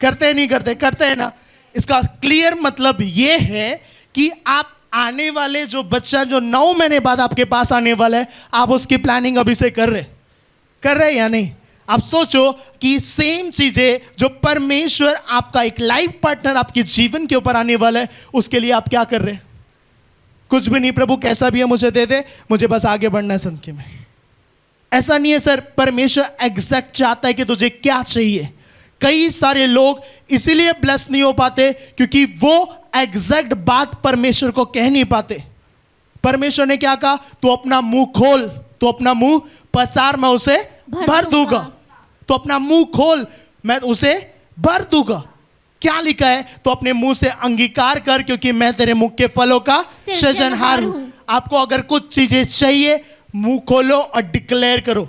करते हैं नहीं करते? करते हैं ना? इसका क्लियर मतलब ये है कि आप आने वाले जो बच्चा जो 9 महीने बाद आपके पास आने वाला है, आप उसकी प्लानिंग अभी से कर रहे या नहीं? आप सोचो कि सेम चीजें जो परमेश्वर आपका एक लाइफ पार्टनर आपके जीवन के ऊपर आने वाला है, उसके लिए आप क्या कर रहे हैं? कुछ भी नहीं, प्रभु कैसा भी है मुझे दे दे, मुझे बस आगे बढ़ना है जिंदगी में। ऐसा नहीं है सर, परमेश्वर एग्जैक्ट चाहता है कि तुझे क्या चाहिए। कई सारे लोग इसीलिए ब्लेस नहीं हो पाते क्योंकि वो एग्जैक्ट बात परमेश्वर को कह नहीं पाते। परमेश्वर ने क्या कहा? तू अपना मुंह खोल, तू अपना मुंह पसार, मैं उसे भर दूंगा। तो अपना मुंह खोल, मैं उसे भर दूंगा। क्या लिखा है? तो अपने मुंह से अंगीकार कर, क्योंकि मैं तेरे मुख के फलों का सृजनहार हूं। आपको अगर कुछ चीजें चाहिए, मुंह खोलो और डिक्लेयर करो।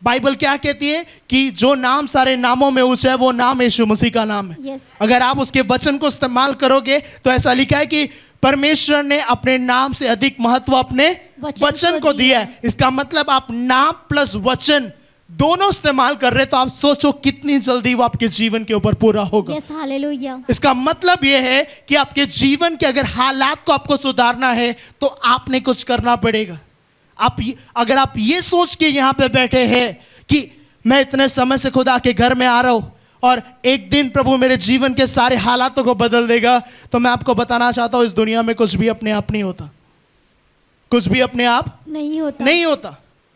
बाइबल क्या कहती है कि जो नाम सारे नामों में ऊंचा है वो नाम यीशु मसीह का नाम है। Yes. अगर आप उसके वचन को इस्तेमाल करोगे तो ऐसा लिखा है कि परमेश्वर ने अपने नाम से अधिक महत्व अपने वचन को दिया है। इसका मतलब आप नाम प्लस वचन दोनों इस्तेमाल कर रहे, तो आप सोचो कितनी जल्दी वो आपके जीवन के ऊपर पूरा होगा। Yes, hallelujah. इसका मतलब यह है कि आपके जीवन के अगर हालात को आपको सुधारना है तो आपने कुछ करना पड़ेगा। अगर आप ये सोच के यहां पे बैठे हैं कि मैं इतने समय से खुदा के घर में आ रहा हूं और एक दिन प्रभु मेरे जीवन के सारे हालातों को बदल देगा, तो मैं आपको बताना चाहता हूं इस दुनिया में कुछ भी अपने आप नहीं होता। कुछ भी अपने आप नहीं होता। नहीं होता।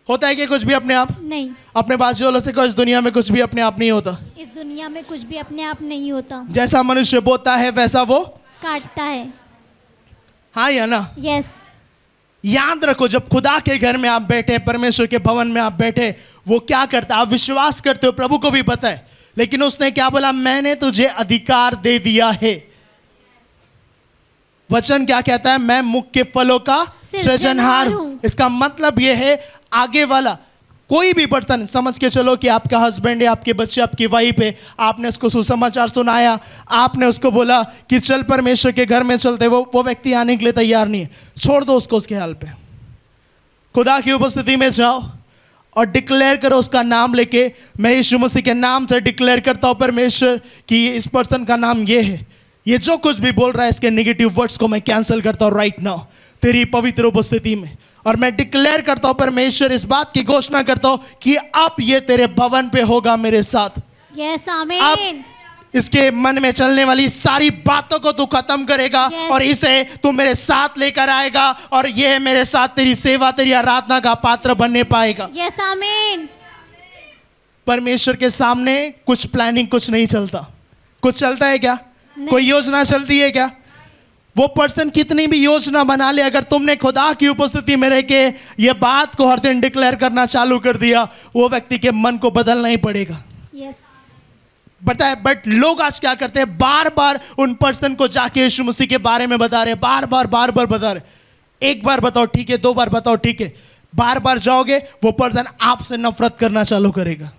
होता है कि कुछ भी अपने आप? नहीं। अपने बाजू वालों से कहो, इस दुनिया में कुछ भी अपने आप नहीं होता। इस दुनिया में कुछ भी अपने आप नहीं होता। जैसा मनुष्य बोता है वैसा वो काटता है। हाँ या ना? यस। याद रखो, जब खुदा के घर में आप बैठे, परमेश्वर के भवन में आप बैठे, वो क्या करता है? आप विश्वास करते हो, प्रभु को भी पता है, लेकिन उसने क्या बोला? मैंने तुझे अधिकार दे दिया है। वचन क्या कहता है? मैं मुख के फलों का सृजनहार हूं। इसका मतलब यह है, आगे वाला कोई भी बर्तन, समझ के चलो कि आपका हस्बैंड है, आपके बच्चे, आपकी वाइफ है, आपने उसको सुसमाचार सुनाया, आपने उसको बोला कि चल परमेश्वर के घर में चलते, वो व्यक्ति आने के लिए तैयार नहीं है, छोड़ दो उसको उसके हाल पे। खुदा की उपस्थिति में जाओ और डिक्लेयर करो उसका नाम लेके, मैं यीशु मसीह के नाम से डिक्लेयर करता हूं परमेश्वर कि इस पर्सन का नाम ये है, ये जो कुछ भी बोल रहा है इसके नेगेटिव वर्ड्स को मैं कैंसिल करता हूं राइट नाउ तेरी पवित्र उपस्थिति में। और मैं डिक्लेयर करता हूं परमेश्वर, इस बात की घोषणा करता हूं कि अब ये तेरे भवन पे होगा मेरे साथ। यस, आमीन। अब इसके मन में चलने वाली सारी बातों को तू खत्म करेगा और इसे तू मेरे साथ लेकर आएगा और ये मेरे साथ तेरी सेवा, तेरी आराधना का पात्र बनने पाएगा। यस, आमीन। परमेश्वर के सामने कुछ प्लानिंग, कुछ नहीं चलता। कुछ चलता है क्या? कोई योजना चलती है क्या? वो पर्सन कितनी भी योजना बना ले, अगर तुमने खुदा की उपस्थिति में रह के ये बात को हर दिन डिक्लेयर करना चालू कर दिया, वो व्यक्ति के मन को बदलना ही पड़ेगा। यस। बताए, बट लोग आज क्या करते हैं? बार बार उन पर्सन को जाके यीशु मसीह के बारे में बता रहे, बार बार बता रहे। एक बार बताओ ठीक है, दो बार बताओ ठीक है, बार बार जाओगे वो पर्सन आपसे नफरत करना चालू करेगा।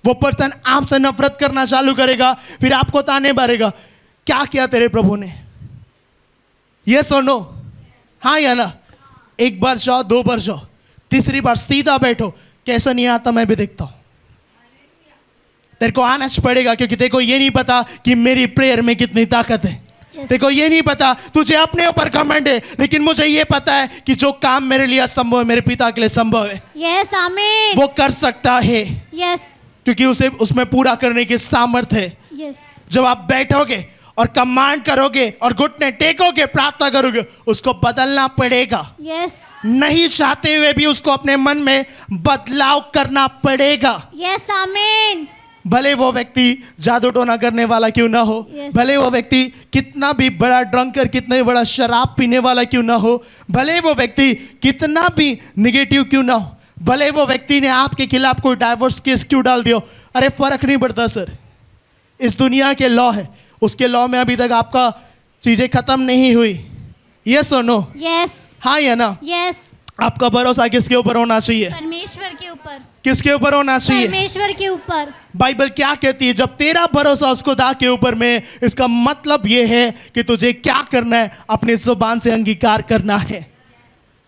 वो पर्सन आपसे नफरत करना चालू करेगा, फिर आपको ताने मारेगा, क्या किया तेरे प्रभु ने? यस और नो? हाँ या ना? एक बार जाओ, दो बार जाओ, तीसरी बार सीधा बैठो, कैसा नहीं आता मैं भी देखता हूं। तेरे को आना पड़ेगा, क्योंकि तेरे को ये नहीं पता कि मेरी प्रेयर में कितनी ताकत है। तेरे को ये नहीं पता, तुझे अपने ऊपर घमंड है, लेकिन मुझे ये पता है कि जो काम मेरे लिए असंभव है मेरे पिता के लिए संभव है। यस, आमीन। वो कर सकता है। यस। क्योंकि उसे उसमें पूरा करने की सामर्थ्य है। यस। जब आप बैठोगे और कमांड करोगे और घुटने टेकोगे, प्रार्थना करोगे, उसको बदलना पड़ेगा। यस। नहीं चाहते हुए भी उसको अपने मन में बदलाव करना पड़ेगा। यस, आमीन। भले वो व्यक्ति जादू टोना करने वाला क्यों ना हो, भले वो व्यक्ति कितना भी बड़ा ड्रंकर, कितना भी बड़ा शराब पीने वाला क्यों ना हो, भले वो व्यक्ति कितना भी निगेटिव क्यों ना हो, भले वो व्यक्ति ने आपके खिलाफ कोई डाइवोर्स केस क्यों डाल दियो, अरे फर्क नहीं पड़ता सर। इस दुनिया के लॉ है, उसके लॉ में अभी तक आपका चीजें खत्म नहीं हुई। यस और नो? यस। हाँ या ना? यस। आपका भरोसा किसके ऊपर होना चाहिए? परमेश्वर के ऊपर। किसके ऊपर होना चाहिए? परमेश्वर के ऊपर। बाइबल क्या कहती है? जब तेरा भरोसा उस खुदा के ऊपर में, इसका मतलब यह है कि तुझे क्या करना है? अपनी जुबान से अंगीकार करना है।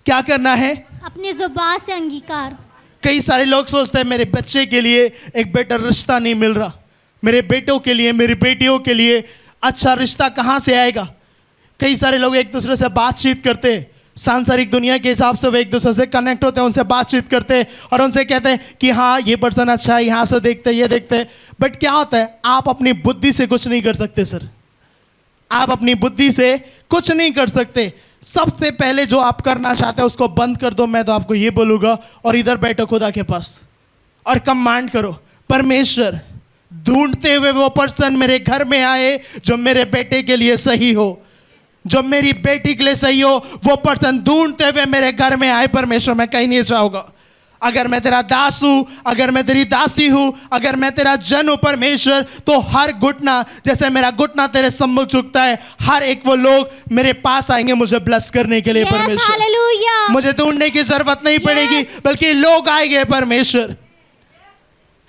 क्या करना है? अपनी जुबान से अंगीकार। कई सारे लोग सोचते हैं मेरे बच्चे के लिए एक बेटर रिश्ता नहीं मिल रहा, मेरे बेटों के लिए, मेरी बेटियों के लिए अच्छा रिश्ता कहाँ से आएगा? कई सारे लोग एक दूसरे से बातचीत करते हैं, सांसारिक दुनिया के हिसाब से वो एक दूसरे से कनेक्ट होते हैं, उनसे बातचीत करते हैं और उनसे कहते हैं कि हाँ ये पर्सन अच्छा है, यहाँ से देखते हैं, ये देखते हैं। बट क्या होता है? आप अपनी बुद्धि से कुछ नहीं कर सकते सर। आप अपनी बुद्धि से कुछ नहीं कर सकते। सबसे पहले जो आप करना चाहते हैं उसको बंद कर दो, मैं तो आपको ये बोलूँगा, और इधर बैठो खुदा के पास और कमांड करो, परमेश्वर ढूंढते हुए वो पर्सन मेरे घर में आए जो मेरे बेटे के लिए सही हो, जो मेरी बेटी के लिए सही हो, वो पर्सन ढूंढते हुए मेरे घर में आए। परमेश्वर मैं कहीं नहीं जाऊंगा। अगर मैं तेरा दास हूं, अगर मैं तेरी दासी हूं, अगर मैं तेरा जन हूं परमेश्वर, तो हर घुटना, जैसे मेरा घुटना तेरे सम्मुख झुकता है, हर एक वो लोग मेरे पास आएंगे मुझे ब्लेस करने के लिए। परमेश्वर हालेलुया। मुझे ढूंढने की जरूरत नहीं पड़ेगी, बल्कि लोग आएंगे परमेश्वर।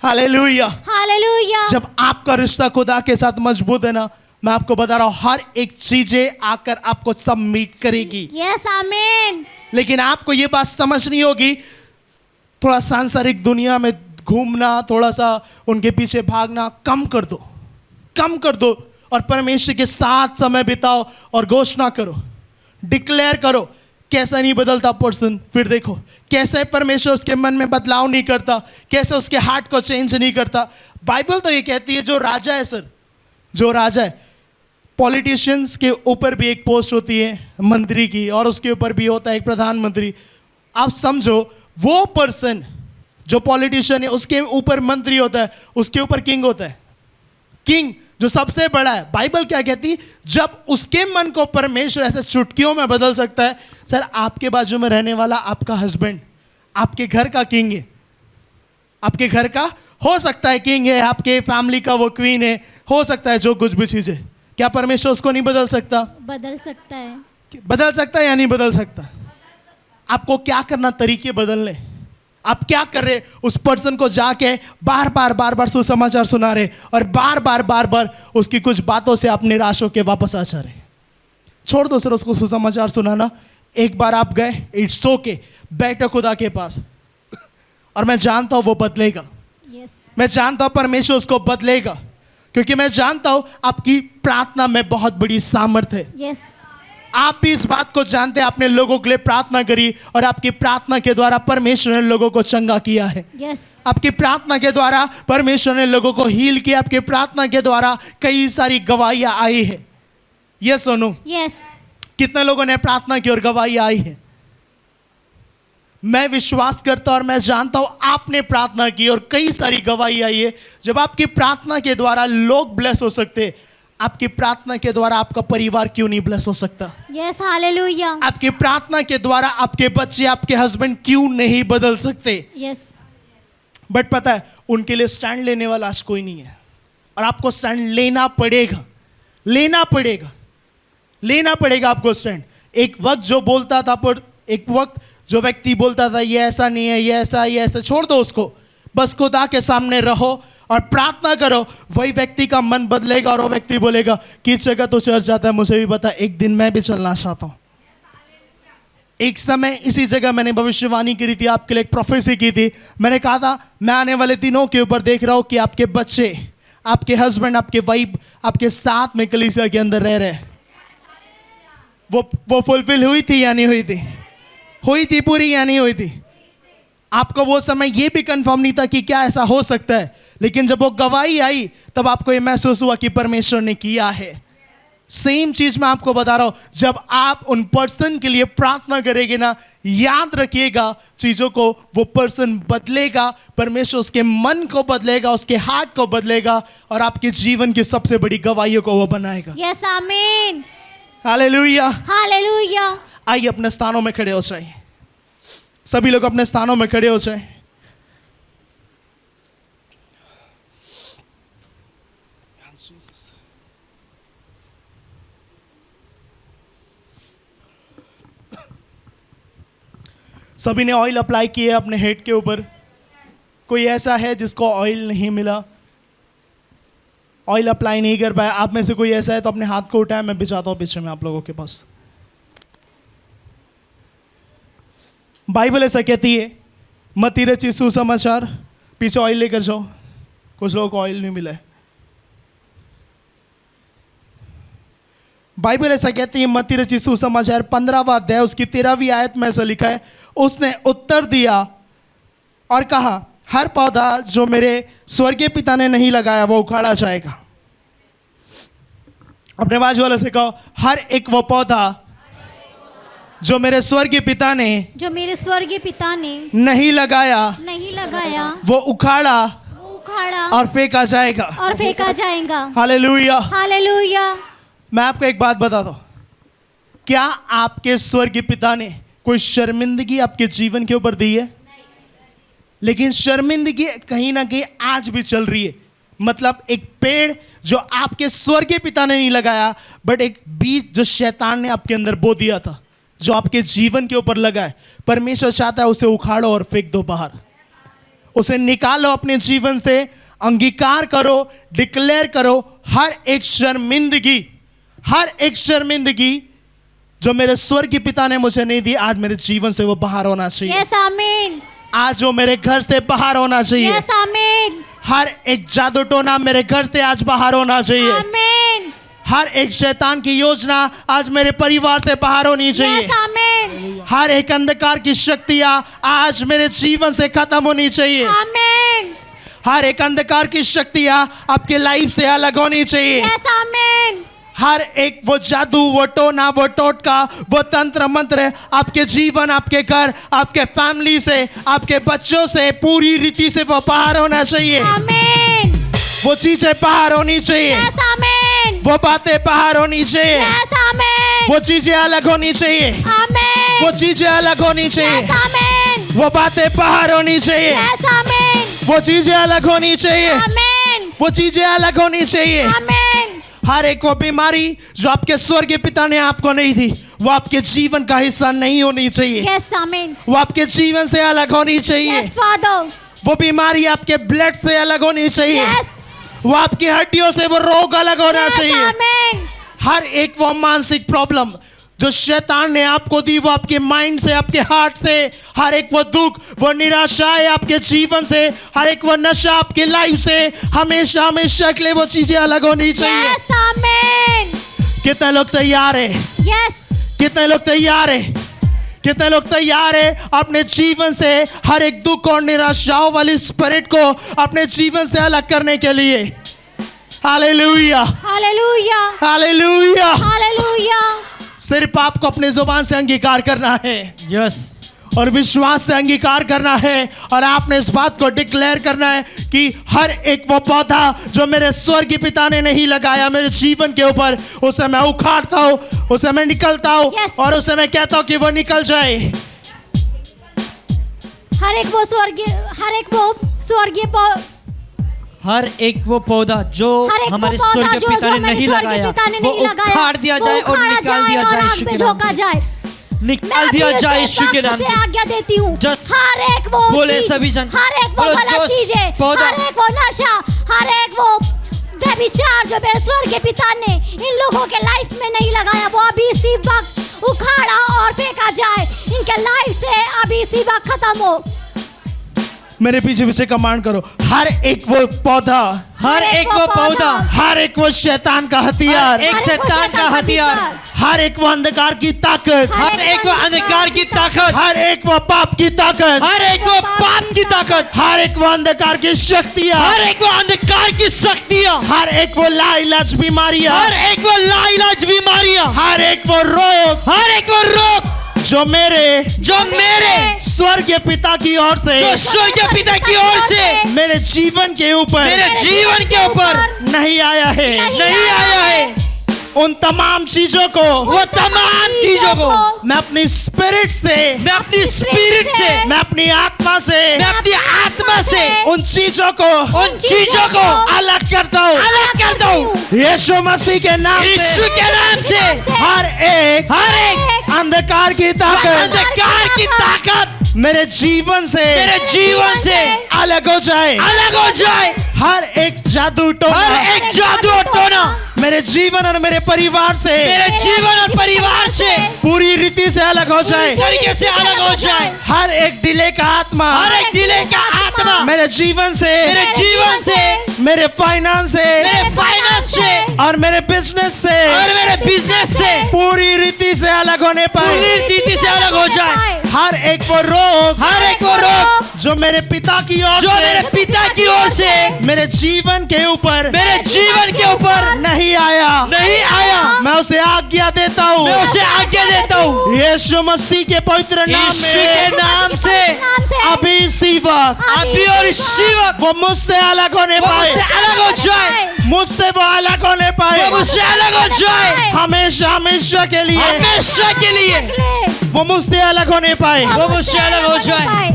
हालेलुया। हालेलुया। जब आपका रिश्ता खुदा के साथ मजबूत है ना, मैं आपको बता रहा हूं, हर एक चीजें आकर आपको सब मीट करेगी। यस, आमीन। लेकिन आपको ये बात समझनी होगी, थोड़ा सांसारिक दुनिया में घूमना, थोड़ा सा उनके पीछे भागना कम कर दो, कम कर दो और परमेश्वर के साथ समय बिताओ और घोषणा करो, डिक्लेयर करो। कैसा नहीं बदलता पर्सन, फिर देखो कैसे परमेश्वर उसके मन में बदलाव नहीं करता, कैसे उसके हार्ट को चेंज नहीं करता। बाइबल तो ये कहती है जो राजा है सर, जो राजा है, पॉलिटिशियंस के ऊपर भी एक पोस्ट होती है मंत्री की, और उसके ऊपर भी होता है एक प्रधानमंत्री। आप समझो वो पर्सन जो पॉलिटिशियन है उसके ऊपर मंत्री होता है, उसके ऊपर किंग होता है, किंग जो सबसे बड़ा है। बाइबल क्या कहती है, जब उसके मन को परमेश्वर ऐसे चुटकियों में बदल सकता है। सर आपके बाजू में रहने वाला आपका हस्बैंड आपके घर का किंग है, आपके घर का हो सकता है किंग है, आपके फैमिली का वो क्वीन है, हो सकता है जो कुछ भी चीज है। क्या परमेश्वर उसको नहीं बदल सकता? बदल सकता है। बदल सकता है या नहीं बदल सकता? आपको क्या करना, तरीके बदलने। आप क्या कर रहे, उस पर्सन को जाके बार बार सुसमाचार सुना रहे और बार बार उसकी कुछ बातों से आप निराश होकर वापस आ जा रहे। छोड़ दो सर उसको सुसमाचार सुनाना। एक बार आप गए, इट्स ओके, बैठो खुदा के पास और मैं जानता हूं वो बदलेगा। यस, मैं जानता हूं परमेश्वर उसको बदलेगा, क्योंकि मैं जानता हूं आपकी प्रार्थना में बहुत बड़ी सामर्थ है। यस, आप भी इस बात को जानते हैं, आपने लोगों के लिए प्रार्थना करी और आपकी प्रार्थना के द्वारा परमेश्वर ने लोगों को चंगा किया है। यस, आपकी प्रार्थना के द्वारा परमेश्वर ने लोगों को हील किया। आपकी प्रार्थना के द्वारा कई सारी गवाहियां आई है। ये सुनो, यस, कितने लोगों ने प्रार्थना की और गवाहियां आई है। मैं विश्वास करता और मैं जानता हूं आपने प्रार्थना की और कई सारी गवाही आई है। जब आपकी प्रार्थना के द्वारा लोग ब्लेस हो सकते, आपकी प्रार्थना के द्वारा आपका परिवार क्यों नहीं ब्लेस हो सकता? Yes, hallelujah. आपकी प्रार्थना के द्वारा आपके बच्चे, आपके हस्बैंड क्यों नहीं बदल सकते? यस, बट पता है उनके लिए स्टैंड लेने वाला आज कोई नहीं है, और आपको स्टैंड लेना पड़ेगा, लेना पड़ेगा, लेना पड़ेगा आपको स्टैंड। एक वक्त जो बोलता था, पर एक वक्त जो व्यक्ति बोलता था ये ऐसा नहीं है, ये ऐसा, ये ऐसा, छोड़ दो उसको। बस खुदा के सामने रहो और प्रार्थना करो। वही व्यक्ति का मन बदलेगा और वो व्यक्ति बोलेगा कि इस जगह तो चर्च जाता है, मुझे भी पता, एक दिन मैं भी चलना चाहता हूं। एक समय इसी जगह मैंने भविष्यवाणी की थी, आपके लिए एक प्रोफेसी की थी। मैंने कहा था मैं आने वाले दिनों के ऊपर देख रहा हूं कि आपके बच्चे, आपके हस्बैंड, आपके वाइफ आपके साथ में कलीसिया के अंदर रह रहे। वो फुलफिल हुई थी या नहीं हुई थी? हुई थी पूरी या नहीं हुई थी? आपको वो समय ये भी कंफर्म नहीं था कि क्या ऐसा हो सकता है, लेकिन जब वो गवाही आई तब आपको ये महसूस हुआ कि परमेश्वर ने किया है। सेम चीज मैं आपको बता रहा हूं, जब आप उन पर्सन के लिए प्रार्थना करेंगे ना, याद रखिएगा चीजों को, वो पर्सन बदलेगा, परमेश्वर उसके मन को बदलेगा, उसके हार्ट को बदलेगा और आपके जीवन की सबसे बड़ी गवाहियों को वो बनाएगा। यस, आमीन, हालेलुया, हालेलुया। आइए अपने स्थानों में खड़े हो जाइए, सभी लोग अपने स्थानों में खड़े हो जाए। सभी ने ऑयल अप्लाई किए अपने हेड के ऊपर। कोई ऐसा है जिसको ऑयल नहीं मिला, ऑयल अप्लाई नहीं कर पाया? आप में से कोई ऐसा है तो अपने हाथ को उठाए, मैं भिजाता हूं पीछे में आप लोगों के पास। बाइबल ऐसा कहती है, मती रची सुसमाचार, पीछे ऑयल लेकर जाओ। कुछ लोगों को ऑयल नहीं मिला है। बाइबल ऐसा कहती है, मती रची सुसमाचार 15वां अध्याय उसकी 13वीं आयत में ऐसा लिखा है, उसने उत्तर दिया और कहा हर पौधा जो मेरे स्वर्गीय पिता ने नहीं लगाया वो उखाड़ा जाएगा। अपने बाजू वाले से कहो, हर एक वो पौधा जो मेरे स्वर्गीय पिता ने नहीं लगाया वो उखाड़ा और फेंका जाएगा। Hallelujah, hallelujah. मैं आपको एक बात बता दूं, क्या आपके स्वर्गीय पिता ने कोई शर्मिंदगी आपके जीवन के ऊपर दी है? लेकिन शर्मिंदगी कहीं ना कहीं आज भी चल रही है। मतलब एक पेड़ जो आपके स्वर्गीय पिता ने नहीं लगाया, बट एक बीज जो शैतान ने आपके अंदर बो दिया था, जो आपके जीवन के ऊपर लगा है, परमेश्वर चाहता है उसे उखाड़ो और फेंक दो बाहर, उसे निकालो अपने जीवन से। अंगीकार करो, डिक्लेयर करो, हर एक शर्मिंदगी जो मेरे स्वर्गीय पिता ने मुझे नहीं दी, आज मेरे जीवन से वो बाहर होना चाहिए। यस, आमीन। आज वो मेरे घर से बाहर होना चाहिए। Yes, amen. हर एक जादू टोना मेरे घर से आज बाहर होना चाहिए। Amen. हर एक शैतान की योजना आज मेरे परिवार से बाहर होनी चाहिए। Yes, amen. हर एक अंधकार की शक्तियां आज मेरे जीवन से खत्म होनी चाहिए। Amen. हर एक अंधकार की शक्तियां आपके लाइफ से अलग होनी चाहिए। Yes, amen. हर एक वो जादू, वो टोना, वो टोटका, वो तंत्र मंत्र आपके जीवन, आपके घर, आपके फैमिली से, आपके बच्चों से पूरी रीति से वो बाहर होना चाहिए। Amen. वो चीजें बाहर होनी चाहिए। Yes, amen. वो बातें बाहर होनी चाहिए। Yes, amen. वो चीजें अलग होनी चाहिए। Amen. वो चीजें अलग होनी चाहिए। Yes, amen. वो बातें बाहर होनी चाहिए। Yes, amen. वो चीजें अलग होनी चाहिए। Amen. वो चीजें अलग होनी चाहिए। Amen. हर एक वो बीमारी जो आपके स्वर्गीय पिता ने आपको नहीं दी, वो आपके जीवन का हिस्सा नहीं होनी चाहिए। Yes, amen. वो आपके जीवन से अलग होनी चाहिए। Yes, Father. वो बीमारी आपके ब्लड से अलग होनी चाहिए। Yes. वो आपकी हड्डियों से वो रोग अलग होना Yes, चाहिए। amen. हर एक वो मानसिक प्रॉब्लम जो शैतान ने आपको दी, वो आपके माइंड से, आपके हार्ट से, हर एक वो दुख, वो निराशाएं आपके जीवन से, हर एक वो नशा आपकी लाइफ से हमेशा हमेशा के लिए वो चीजें अलग होनी चाहिए। Yes, amen. कितने लोग तैयार है? Yes. कितने लोग तैयार है? कितने लोग तैयार है अपने जीवन से हर एक दुख और निराशाओं वाली स्पिरिट को अपने जीवन से अलग करने के लिए? Hallelujah, Hallelujah. हालेलुया। Hallelujah. सिर्फ आपको अपने जुबान से अंगीकार करना है यस और विश्वास से अंगीकार करना है, और आपने इस बात को डिक्लेयर करना है कि हर एक वो पौधा जो मेरे स्वर्गीय पिता ने नहीं लगाया मेरे जीवन के ऊपर, उसे मैं उखाड़ता हूँ, उसे मैं निकलता हूँ। Yes. और उसे मैं कहता हूँ कि वो निकल जाए। हर एक वो स्वर्गीय हर एक वो पौधा जो हर एक हमारे वो पौधा स्वर्गीय जो पिता जो ने मेरे नहीं स्वर्गीय लगाया पिता ने वो नहीं लगाया, उखाड़ दिया वो जाए और उखाड़ा निकाल दिया और जाए आग यीशु में के नाम झोंका से। जाए। निकाल दिया जाए यीशु के नाम से। आज्ञा देती हूँ। Just हर एक वो बोले चीज, सभी जन। हर एक वो बोलो, गलत जो चीज है, पौधा- हर एक वो नशा, हर एक वो व्यभिचार जो मेरे स्वर्गीय पिता ने इन लोगों के लाइफ में नहीं लगाया, वो अभी इसी वक्त उखाड़ा और फेंका जाए। इनके लाइफ से अभी इसी वक्त खत्म हो। मेरे पीछे पीछे कमांड करो। हर एक वो पौधा, हर एक वो पौधा, हर एक वो शैतान का हथियार, एक हर एक वो शैतान का हथियार, हर एक वो अंधकार की ताकत, हर एक वो अंधकार की ताकत, हर एक वो पाप की ताकत, हर एक वो पाप की ताकत, हर एक वो अंधकार की शक्तियां, हर एक वो अंधकार की शक्तियां, हर एक वो लाइलाज बीमारियां, हर एक वो लाइलाज बीमारियां, हर एक वो रोग हर एक वो रोग जो मेरे स्वर्गीय पिता की ओर जो से स्वर्गीय पिता की ओर से मेरे जीवन के ऊपर मेरे जीवन के ऊपर नहीं आया है, नहीं आया है, उन तमाम चीजों को वो तमाम चीजों को मैं अपनी स्पिरिट से, मैं अपनी स्पिरिट से, मैं अपनी आत्मा से, मैं अपनी आत्मा से उन चीजों को उन चीजों को अलग करता हूँ। अलग करता हूँ यीशु मसीह के नाम यीशु से के नाम से। हर एक अंधकार की ताकत अंधकार की ताकत मेरे जीवन से अलग हो जाए। अलग हो जाए। हर एक जादू टोना हर एक जादू टोना मेरे जीवन और मेरे परिवार से, मेरे जीवन और परिवार से पूरी रीति से अलग हो जाए। तरीके से अलग हो जाए। हर एक डिले का आत्मा हर एक दिले का आत्मा मेरे जीवन से, मेरे जीवन से, मेरे फाइनेंस से, मेरे फाइनेंस से और मेरे बिजनेस से और मेरे बिजनेस से पूरी रीति से अलग होने पाए। पूरी रीति से अलग हो जाए। हर एक वो रोग, हर एक वो रोग जो मेरे पिता की ओर जो मेरे से पिता की ओर से मेरे जीवन के ऊपर मेरे जीवन के ऊपर नहीं आया, नहीं आया, मैं उसे आज्ञा देता हूँ। मैं उसे आज्ञा देता हूँ यीशु मसीह के पवित्र नाम यीशु के में नाम से। अभी इसी वक्त अभी और इसी वक्त वो मुझसे अलग होने वो पाए, मुझसे अलग हो जाए। मुझसे वो अलग होने पाए, वो मुझसे अलग हो जाए। हमेशा हमेशा के लिए हमेशा के लिए वो मुझसे अलग होने पाए। वो मुझसे अलग हो जाए।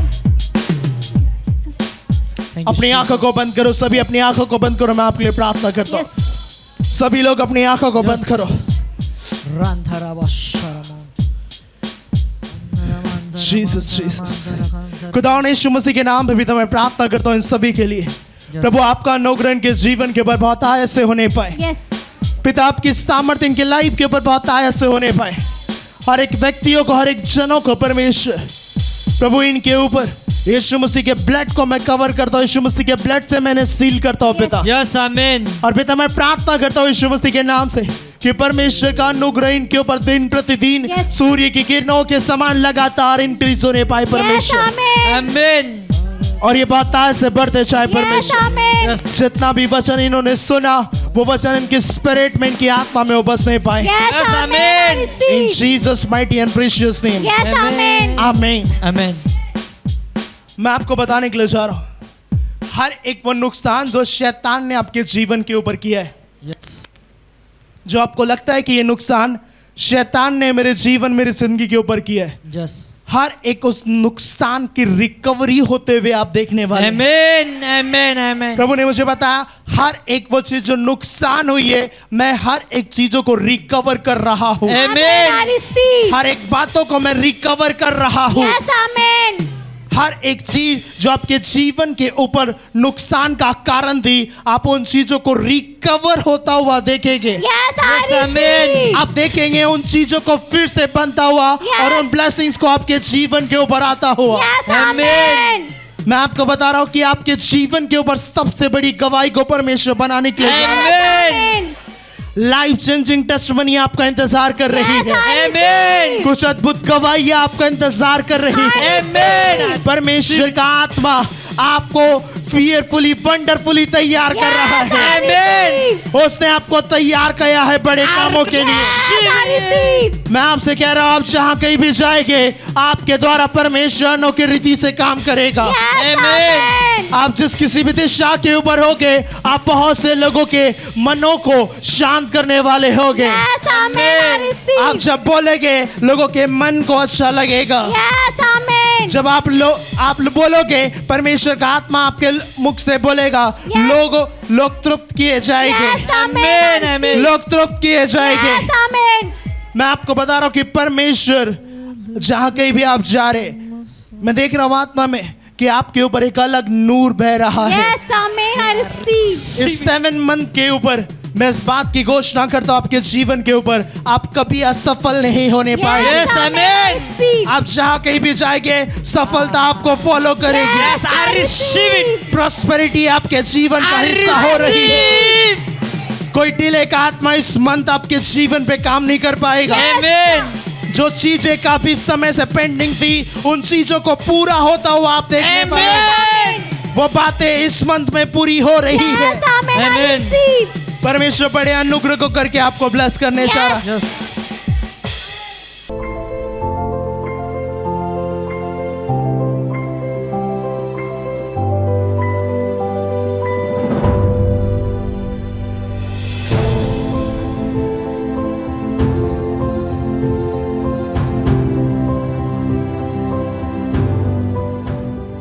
अपनी आंखों को बंद करो, सभी अपनी आंखों को बंद करो, मैं आपके लिए प्रार्थना करता हूँ। सभी लोग अपनी आंखों को बंद करो। जीसस जीसस खुदा ने यीशु मसीह के नाम पे भी मैं प्रार्थना करता हूँ इन सभी के लिए। प्रभु आपका अनुग्रह इनके जीवन के ऊपर बहुत आयत से होने पाए। पिता आपकी सामर्थ्य इनके लाइफ के ऊपर बहुत आयत से होने पाए। हर एक व्यक्तियों को, हर एक जनों को परमेश्वर प्रभु इनके ऊपर यीशु मसीह के ब्लड को मैं कवर करता हूँ, यीशु मसीह के ब्लड से मैंने सील करता हूँ पिता। Yes, amen. और पिता मैं प्रार्थना करता हूँ यीशु मसीह के नाम से कि परमेश्वर का अनुग्रह इनके ऊपर दिन प्रतिदिन Yes. सूर्य की किरणों के समान लगातार इंक्रीज होने पाए Yes, परमेश्वर। amen. Amen. और ये बात ताज से बढ़ते चाहे Yes, परमेश्वर। amen. जितना भी वचन इन्होंने सुना वो वचन इनके स्पिरिट में, इनकी आत्मा में वो बसने पाए। Yes, Yes, amen. amen. I In receive. Jesus mighty and precious name. Yes, amen. आमीन। Amen. मैं आपको बताने के लिए जा रहा हूं, हर एक वो नुकसान जो शैतान ने आपके जीवन के ऊपर किया है, Yes. जो आपको लगता है कि ये नुकसान शैतान ने मेरे जीवन, मेरी जिंदगी के ऊपर किया है, Yes. हर एक उस नुकसान की रिकवरी होते हुए आप देखने वाले हैं। Amen. Amen. Amen. प्रभु ने मुझे बताया हर एक वो चीज जो नुकसान हुई है, मैं हर एक चीजों को रिकवर कर रहा हूँ। Amen. I receive. हर एक बातों को मैं रिकवर कर रहा हूँ। Yes, amen. हर एक चीज जो आपके जीवन के ऊपर नुकसान का कारण थी, आप उन चीजों को रिकवर होता हुआ देखेंगे। Yes, I Yes, amen. receive. आप देखेंगे उन चीजों को फिर से बनता हुआ Yes. और उन ब्लेसिंग्स को आपके जीवन के ऊपर आता हुआ। Yes, Amen. amen. मैं आपको बता रहा हूँ कि आपके जीवन के ऊपर सबसे बड़ी गवाही को परमेश्वर बनाने के लिए Amen. Amen. Life changing testimony आपका इंतजार कर रही Yes, है। I Amen. कुछ अद्भुत गवाहियां आपका इंतजार कर रही है। Amen. परमेश्वर का आत्मा आपको फियरफुली, वंडरफुली तैयार कर रहा Yes, है। I receive. उसने आपको तैयार किया है बड़े कामों के लिए। Yes, I receive. मैं आपसे कह रहा हूँ, आप जहाँ कहीं भी जाएंगे, आपके द्वारा परमेश्वर अनोखी रीति से काम करेगा। Yes, Amen. amen. आप जिस किसी भी दिशा के ऊपर होगे, आप बहुत से लोगों के मनों को शांत करने वाले होगे। Yes, amen. I आप receive. जब बोलेंगे, लोगों के मन को अच्छा लगेगा। Yes, amen. जब आप बोलोगे, परमेश्वर का आत्मा आपके मुख से बोलेगा, Yes. लोग तृप्त किए जाएंगे। Yes, amen. Amen. Amen. लोग तृप्त किए जाएंगे। Yes, amen. मैं आपको बता रहा हूं कि परमेश्वर जहां कहीं भी आप जा रहे, मैं देख रहा हूं आत्मा में कि आपके ऊपर एक अलग नूर बह रहा है। Yes, amen. I receive. इस 7 मंथ के ऊपर मैं इस बात की घोषणा करता हूं, आपके जीवन के ऊपर आप कभी असफल नहीं होने पाएंगे। Yes, Yes, amen. I amen. receive. आप जहां कहीं भी जाएंगे, सफलता आपको फॉलो करेगी। Yes, I receive it. Prosperity आपके जीवन का I हिस्सा हो रही है। receive. कोई डिले का आत्मा इस मंथ आपके जीवन पे काम नहीं कर पाएगा। Amen. जो चीजें काफी समय से पेंडिंग थी, उन चीजों को पूरा होता हुआ आप देखने पाएंगे। Amen. वो बातें इस मंथ में पूरी हो रही है। Yes, amen. I Amen. receive. परमेश्वर बड़े अनुग्रह को करके आपको ब्लेस करने चाह रहा है। Yes.